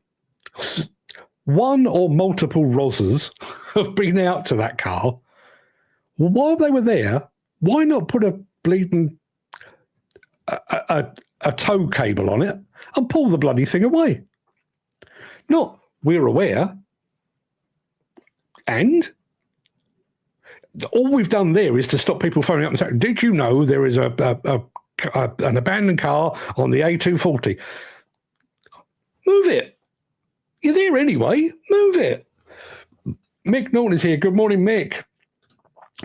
one or multiple ROSers have been out to that car. While they were there, why not put a bleeding a tow cable on it and pull the bloody thing away. Not, we're aware. And all we've done there is to stop people phoning up and saying, did you know there is an abandoned car on the A240? Move it. You're there anyway. Move it. Mick Norton is here. Good morning, Mick.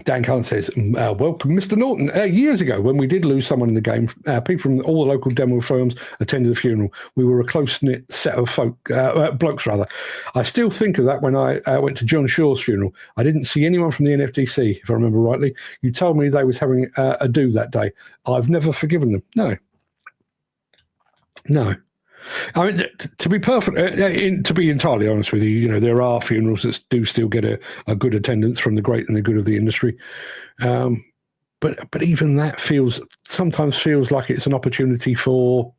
Dan Cullen says, welcome, Mr. Norton. Years ago, when we did lose someone in the game, people from all the local demo firms attended the funeral. We were a close-knit set of blokes, rather. I still think of that when I went to John Shaw's funeral. I didn't see anyone from the NFDC, if I remember rightly. You told me they was having a do that day. I've never forgiven them. No. I mean, to be perfect, to be entirely honest with you, there are funerals that do still get a good attendance from the great and the good of the industry, but even that sometimes feels like it's an opportunity for,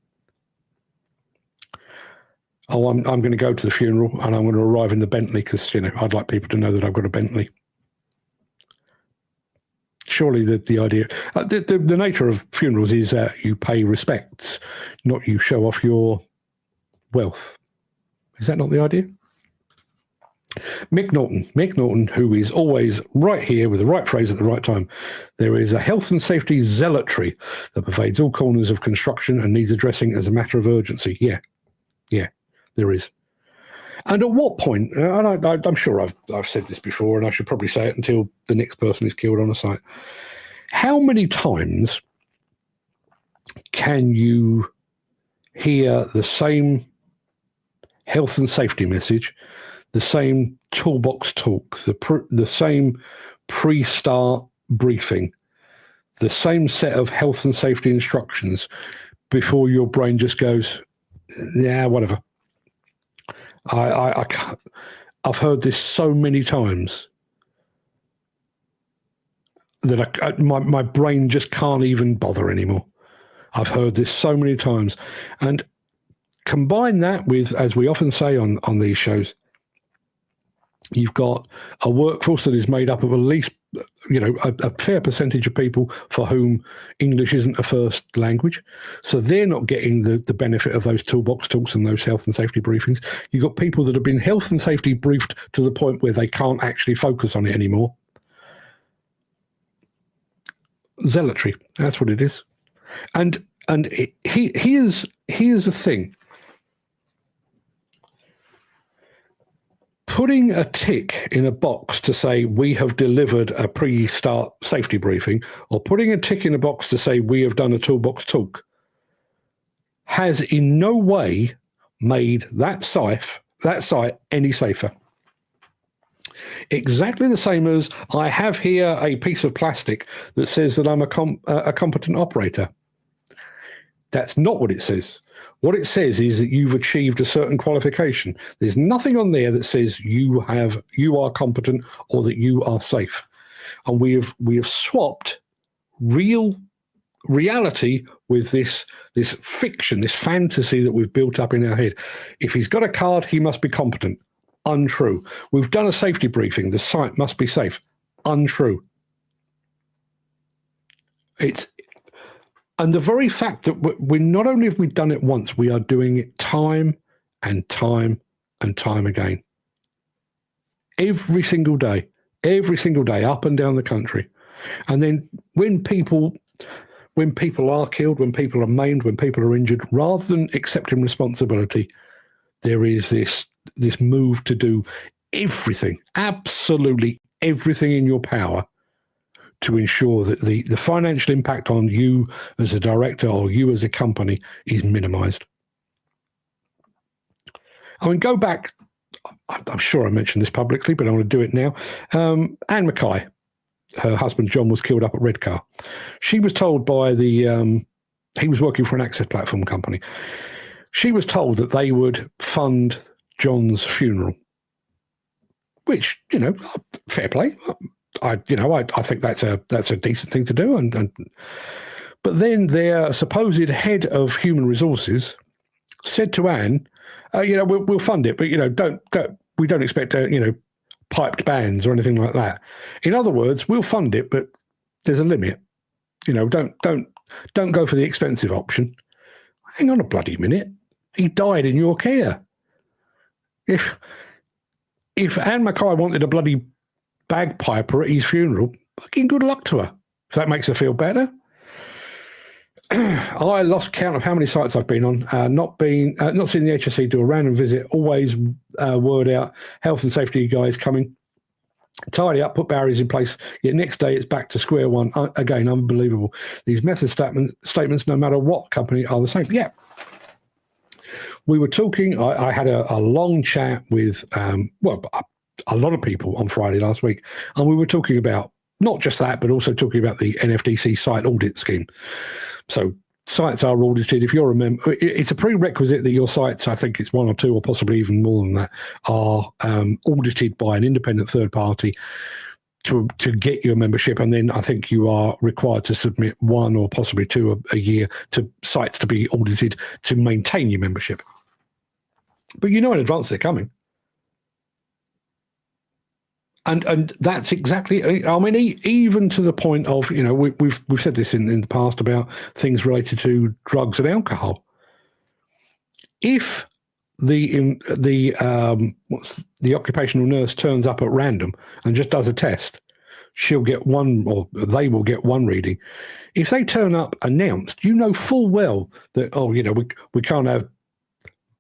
I'm going to go to the funeral and I'm going to arrive in the Bentley because I'd like people to know that I've got a Bentley. Surely the idea, the nature of funerals is you pay respects, not you show off your wealth. Is that not the idea? Mick Norton, who is always right here with the right phrase at the right time. There is a health and safety zealotry that pervades all corners of construction and needs addressing as a matter of urgency. Yeah, there is. And at what point, and I'm sure I've said this before, and I should probably say it until the next person is killed on a site, how many times can you hear the same health and safety message, the same toolbox talk, the same pre-start briefing, the same set of health and safety instructions before your brain just goes, yeah, whatever. I've heard this so many times that my brain just can't even bother anymore. I've heard this so many times. And combine that with, as we often say on these shows, you've got a workforce that is made up of at least, a fair percentage of people for whom English isn't a first language. So they're not getting the benefit of those toolbox talks and those health and safety briefings. You've got people that have been health and safety briefed to the point where they can't actually focus on it anymore. Zealotry, that's what it is. And here's the thing. Putting a tick in a box to say we have delivered a pre-start safety briefing, or putting a tick in a box to say we have done a toolbox talk, has in no way made that site any safer. Exactly the same as I have here a piece of plastic that says that I'm a competent operator. That's not what it says. What it says is that you've achieved a certain qualification. There's nothing on there that says you are competent or that you are safe. And we have swapped reality with this fiction, this fantasy that we've built up in our head. If he's got a card, he must be competent. Untrue. We've done a safety briefing. The site must be safe. Untrue. And the very fact that we not only have we done it once, we are doing it time and time and time again. Every single day, up and down the country. And then when people are killed, when people are maimed, when people are injured, rather than accepting responsibility, there is this move to do everything, absolutely everything in your power to ensure that the financial impact on you as a director or you as a company is minimized. I mean, go back, I'm sure I mentioned this publicly, but I want to do it now. Anne Mackay, her husband John was killed up at Redcar. She was told by he was working for an access platform company. She was told that they would fund John's funeral, which, fair play. I think that's a decent thing to do. But then their supposed head of human resources said to Anne, we'll fund it, but we don't expect piped bands or anything like that. In other words, we'll fund it, but there's a limit. Don't Don't go for the expensive option. Hang on a bloody minute. He died in your care. If Anne Mackay wanted a bloody bagpiper at his funeral, fucking good luck to her. If that makes her feel better. I lost count of how many sites I've been on. Not seeing the HSE do a random visit. Always word out. Health and safety guys coming. Tidy up, put barriers in place. Yet next day it's back to square one. Again, unbelievable. These method statements, no matter what company, are the same. Yeah. We were talking. I had a long chat with a lot of people on Friday last week, and we were talking about not just that, but also talking about the NFDC site audit scheme. So sites are audited. If you're a member, it's a prerequisite that your sites, I think it's one or two or possibly even more than that, are audited by an independent third party to get your membership. And then I think you are required to submit one or possibly two a year to sites to be audited to maintain your membership. But you know in advance they're coming. And that's exactly, I mean, even to the point of, you know, we've said this in the past about things related to drugs and alcohol. If the occupational nurse turns up at random and just does a test, she'll get one, or they will get one reading. If they turn up announced, you know full well that, oh, you know, we can't have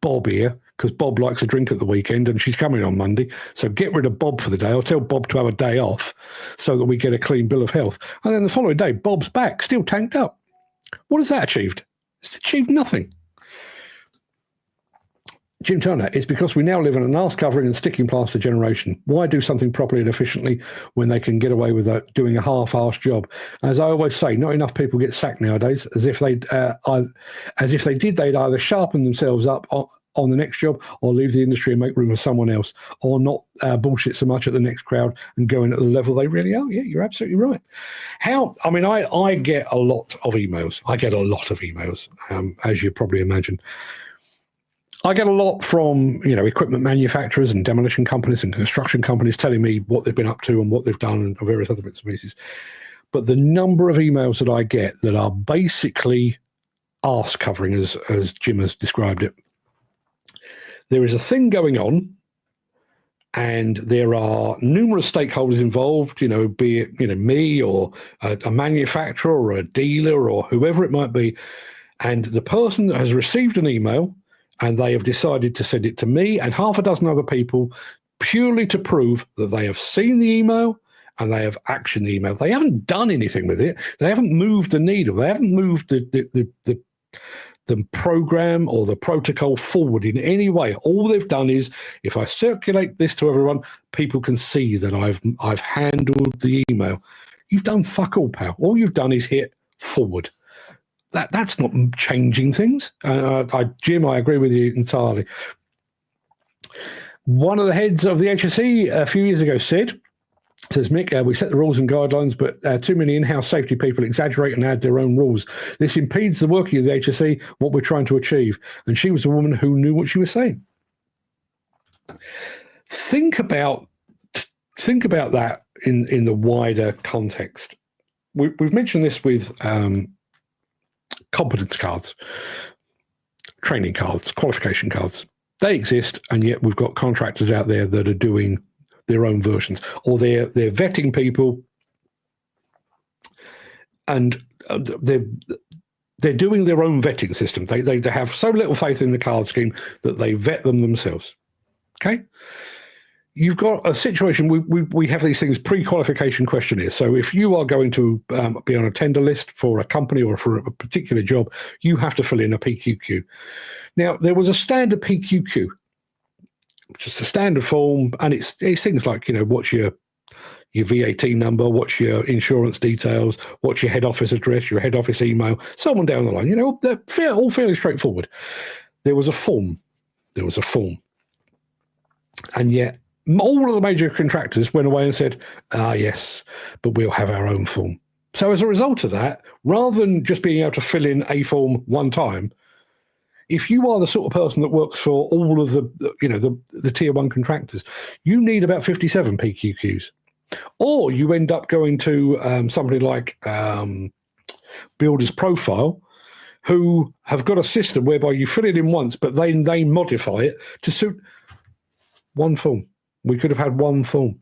Bob here, because Bob likes a drink at the weekend and she's coming on Monday. So get rid of Bob for the day. I'll tell Bob to have a day off so that we get a clean bill of health. And then the following day, Bob's back, still tanked up. What has that achieved? It's achieved nothing. Jim Turner, it's because we now live in an arse covering and sticking plaster generation. Why do something properly and efficiently when they can get away with doing a half-arsed job? As I always say, not enough people get sacked nowadays. As if they did, they'd either sharpen themselves up on the next job or leave the industry and make room for someone else, or not bullshit so much at the next crowd and go in at the level they really are. Yeah, you're absolutely right. I get a lot of emails. As you probably imagine. I get a lot from, you know, equipment manufacturers and demolition companies and construction companies telling me what they've been up to and what they've done and various other bits and pieces. But the number of emails that I get that are basically arse covering, as Jim has described it, there is a thing going on and there are numerous stakeholders involved, you know, be it, you know, me or a manufacturer or a dealer or whoever it might be. And the person that has received an email and they have decided to send it to me and half a dozen other people purely to prove that they have seen the email and they have actioned the email. They haven't done anything with it. They haven't moved the needle. They haven't moved the program or the protocol forward in any way. All they've done is, if I circulate this to everyone, people can see that I've handled the email. You've done fuck all, pal. All you've done is hit forward. That's not changing things. Jim, I agree with you entirely. One of the heads of the HSE a few years ago says, Mick, we set the rules and guidelines, but too many in-house safety people exaggerate and add their own rules. This impedes the working of the HSE, what we're trying to achieve. And she was a woman who knew what she was saying. Think about that in the wider context. We've mentioned this with competence cards, training cards, qualification cards. They exist, and yet we've got contractors out there that are doing their own versions, or they're vetting people, and they're doing their own vetting system. They have so little faith in the card scheme that they vet them themselves. Okay? You've got a situation, we have these things, pre-qualification questionnaires. So if you are going to be on a tender list for a company or for a particular job, you have to fill in a PQQ. Now, there was a standard PQQ, just a standard form, and it's things like, you know, what's your VAT number, what's your insurance details, what's your head office address, your head office email, so on down the line. You know, they're all fairly straightforward. There was a form. And yet, all of the major contractors went away and said, yes, but we'll have our own form. So as a result of that, rather than just being able to fill in a form one time, if you are the sort of person that works for all of the tier one contractors, you need about 57 PQQs. Or you end up going to somebody like Builder's Profile, who have got a system whereby you fill it in once, but then they modify it to suit one form. We could have had one form.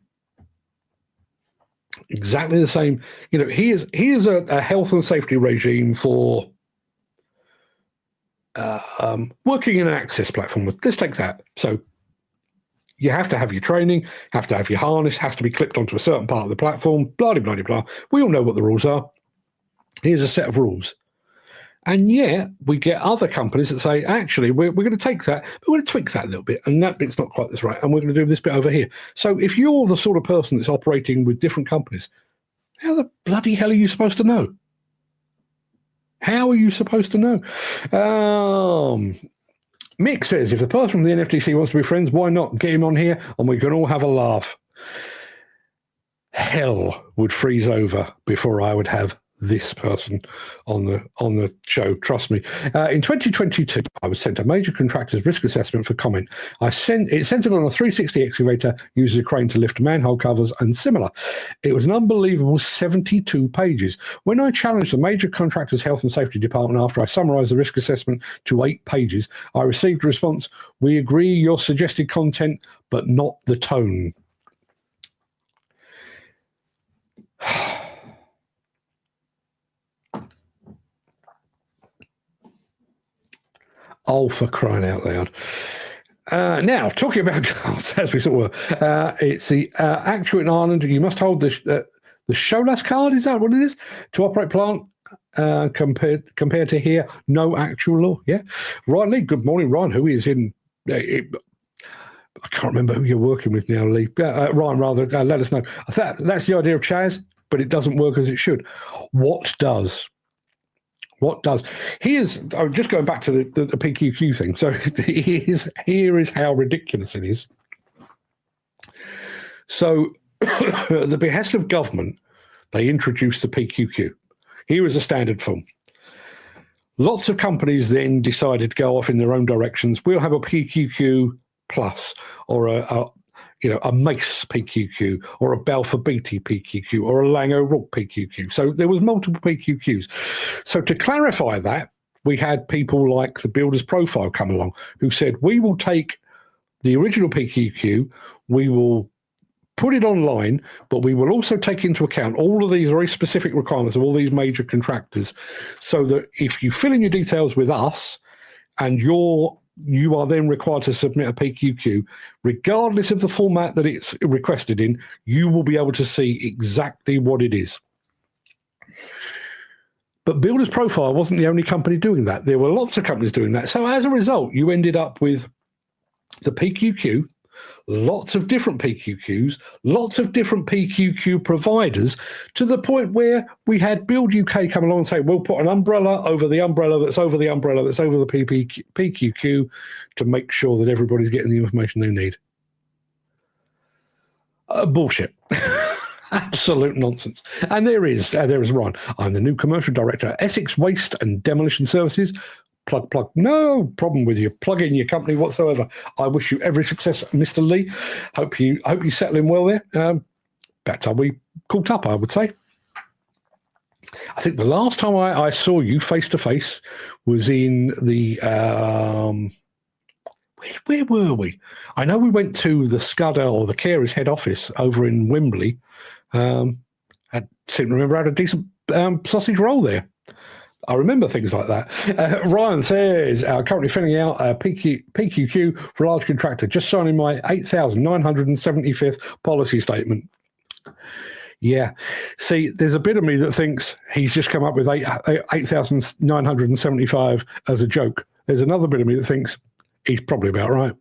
Exactly the same. You know, here's a health and safety regime for working in an access platform. Let's take that. So you have to have your training, have to have your harness, has to be clipped onto a certain part of the platform, blah, blah, blah, blah. We all know what the rules are. Here's a set of rules. And yet we get other companies that say, actually, we're going to take that, but we're going to tweak that a little bit, and that bit's not quite this right, and we're going to do this bit over here. So if you're the sort of person that's operating with different companies, how the bloody hell are you supposed to know? How are you supposed to know? Mick says, if the person from the NFTC wants to be friends, why not get him on here and we can all have a laugh? Hell would freeze over before I would have this person on the show. Trust me. In 2022, I was sent a major contractor's risk assessment for comment. It sent it on a 360 excavator, uses a crane to lift manhole covers and similar. It was an unbelievable 72 pages. When I challenged the major contractor's health and safety department after I summarized the risk assessment to 8 pages, I received a response, "We agree your suggested content, but not the tone." Oh, for crying out loud. Now, talking about cards, as we sort of it's the actual in Ireland. You must hold the Sholas card, is that what it is? To operate plant compared to here, no actual law. Yeah. Ryan Lee, good morning, Ryan, who is in... I can't remember who you're working with now, Lee. Ryan, rather, let us know. That's the idea of Chaz, but it doesn't work as it should. What does? I'm just going back to the PQQ thing. So here is how ridiculous it is. So at the behest of government, they introduced the PQQ. Here is a standard form. Lots of companies then decided to go off in their own directions. We'll have a PQQ plus, or a Mace PQQ, or a Balfour Beatty PQQ, or a Lang O'Rourke PQQ. So there was multiple PQQs. So to clarify that, we had people like the Builder's Profile come along who said, we will take the original PQQ, we will put it online, but we will also take into account all of these very specific requirements of all these major contractors, so that if you fill in your details with us and you are then required to submit a PQQ, regardless of the format that it's requested in, you will be able to see exactly what it is. But Builder's Profile wasn't the only company doing that. There were lots of companies doing that. So as a result, you ended up with the PQQ, lots of different PQQs, lots of different PQQ providers, to the point where we had Build UK come along and say, we'll put an umbrella over the umbrella that's over the umbrella that's over the PQQ to make sure that everybody's getting the information they need. Bullshit. Absolute nonsense. And there is Ron. I'm the new commercial director at Essex Waste and Demolition Services. Plug. No problem with you. Plug in your company whatsoever. I wish you every success, Mr. Lee. Hope you settle in well there. About time we caught up, I would say. I think the last time I saw you face to face was in the where were we? I know we went to the Scudder or the Carers head office over in Wembley. I seem to remember I had a decent sausage roll there. I remember things like that. Ryan says, currently filling out a PQQ for a large contractor, just signing my 8,975th policy statement. Yeah. See, there's a bit of me that thinks he's just come up with 8,975 as a joke. There's another bit of me that thinks he's probably about right.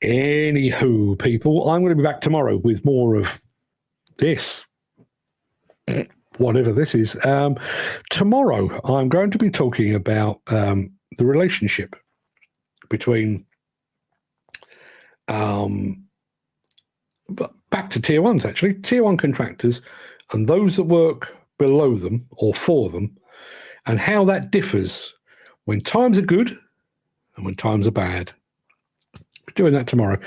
Anywho, people, I'm going to be back tomorrow with more of this. Whatever this is. Tomorrow, I'm going to be talking about the relationship between, but back to tier ones, actually, tier one contractors and those that work below them or for them, and how that differs when times are good and when times are bad. We're doing that tomorrow.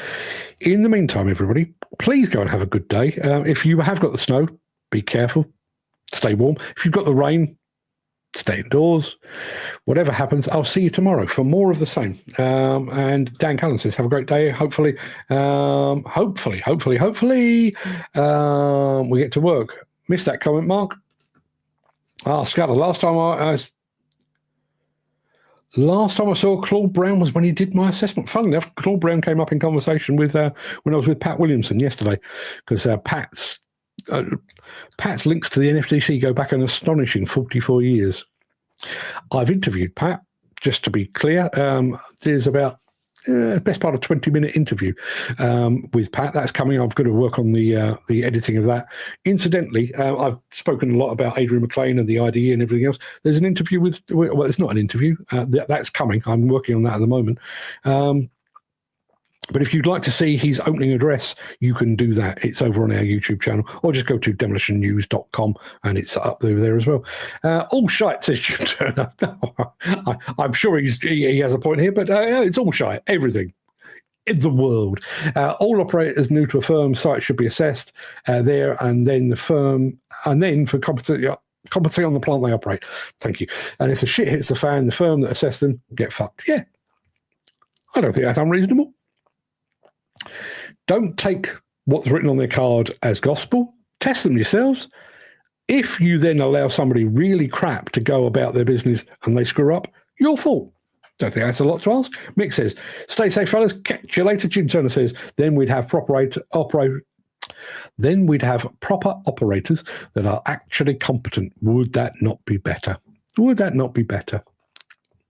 In the meantime, everybody, please go and have a good day. If you have got the snow, be careful. stay warm. If you've got the rain, stay indoors. Whatever happens, I'll see you tomorrow for more of the same. And Dan Cullen says, have a great day. Hopefully, we get to work. Missed that comment, Mark. Scudder, last time I saw Claude Brown was when he did my assessment. Funnily enough, Claude Brown came up in conversation with when I was with Pat Williamson yesterday, because Pat's links to the NFTC go back an astonishing 44 years. I've interviewed Pat, just to be clear. There's about best part of 20-minute interview with Pat. That's coming. I've got to work on the editing of that. Incidentally, I've spoken a lot about Adrian McLean and the IDE and everything else. There's an interview with, well, it's not an interview. That's coming. I'm working on that at the moment. But if you'd like to see his opening address, you can do that. It's over on our YouTube channel, or just go to demolitionnews.com and it's up there as well. All shite, says Jim Turner. I'm sure he has a point here, but it's all shite. Everything in the world. All operators new to a firm site should be assessed there, and then the firm, and then for competency on the plant they operate. Thank you. And if the shit hits the fan, the firm that assessed them get fucked. Yeah. I don't think that's unreasonable. Don't take what's written on their card as gospel. Test them yourselves. If you then allow somebody really crap to go about their business and they screw up, your fault. Don't think that's a lot to ask. Mick says, stay safe, fellas. Catch you later. Jim Turner says, then we'd have proper operators that are actually competent. Would that not be better? Would that not be better?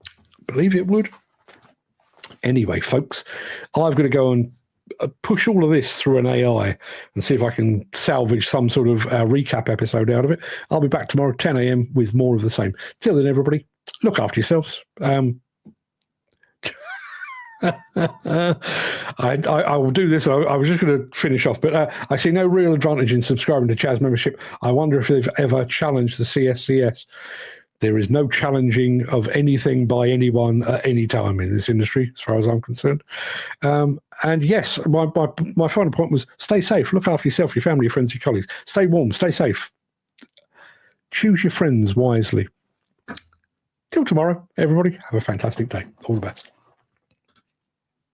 I believe it would. Anyway, folks, I've got to go and push all of this through an AI and see if I can salvage some sort of recap episode out of it. I'll be back tomorrow at 10 a.m. with more of the same. Till then, everybody, look after yourselves. I will do this. I was just going to finish off, but I see no real advantage in subscribing to Chaz membership. I wonder if they've ever challenged the CSCS. There is no challenging of anything by anyone at any time in this industry, as far as I'm concerned. And yes, my final point was stay safe. Look after yourself, your family, your friends, your colleagues. Stay warm, stay safe. Choose your friends wisely. Till tomorrow, everybody, have a fantastic day. All the best.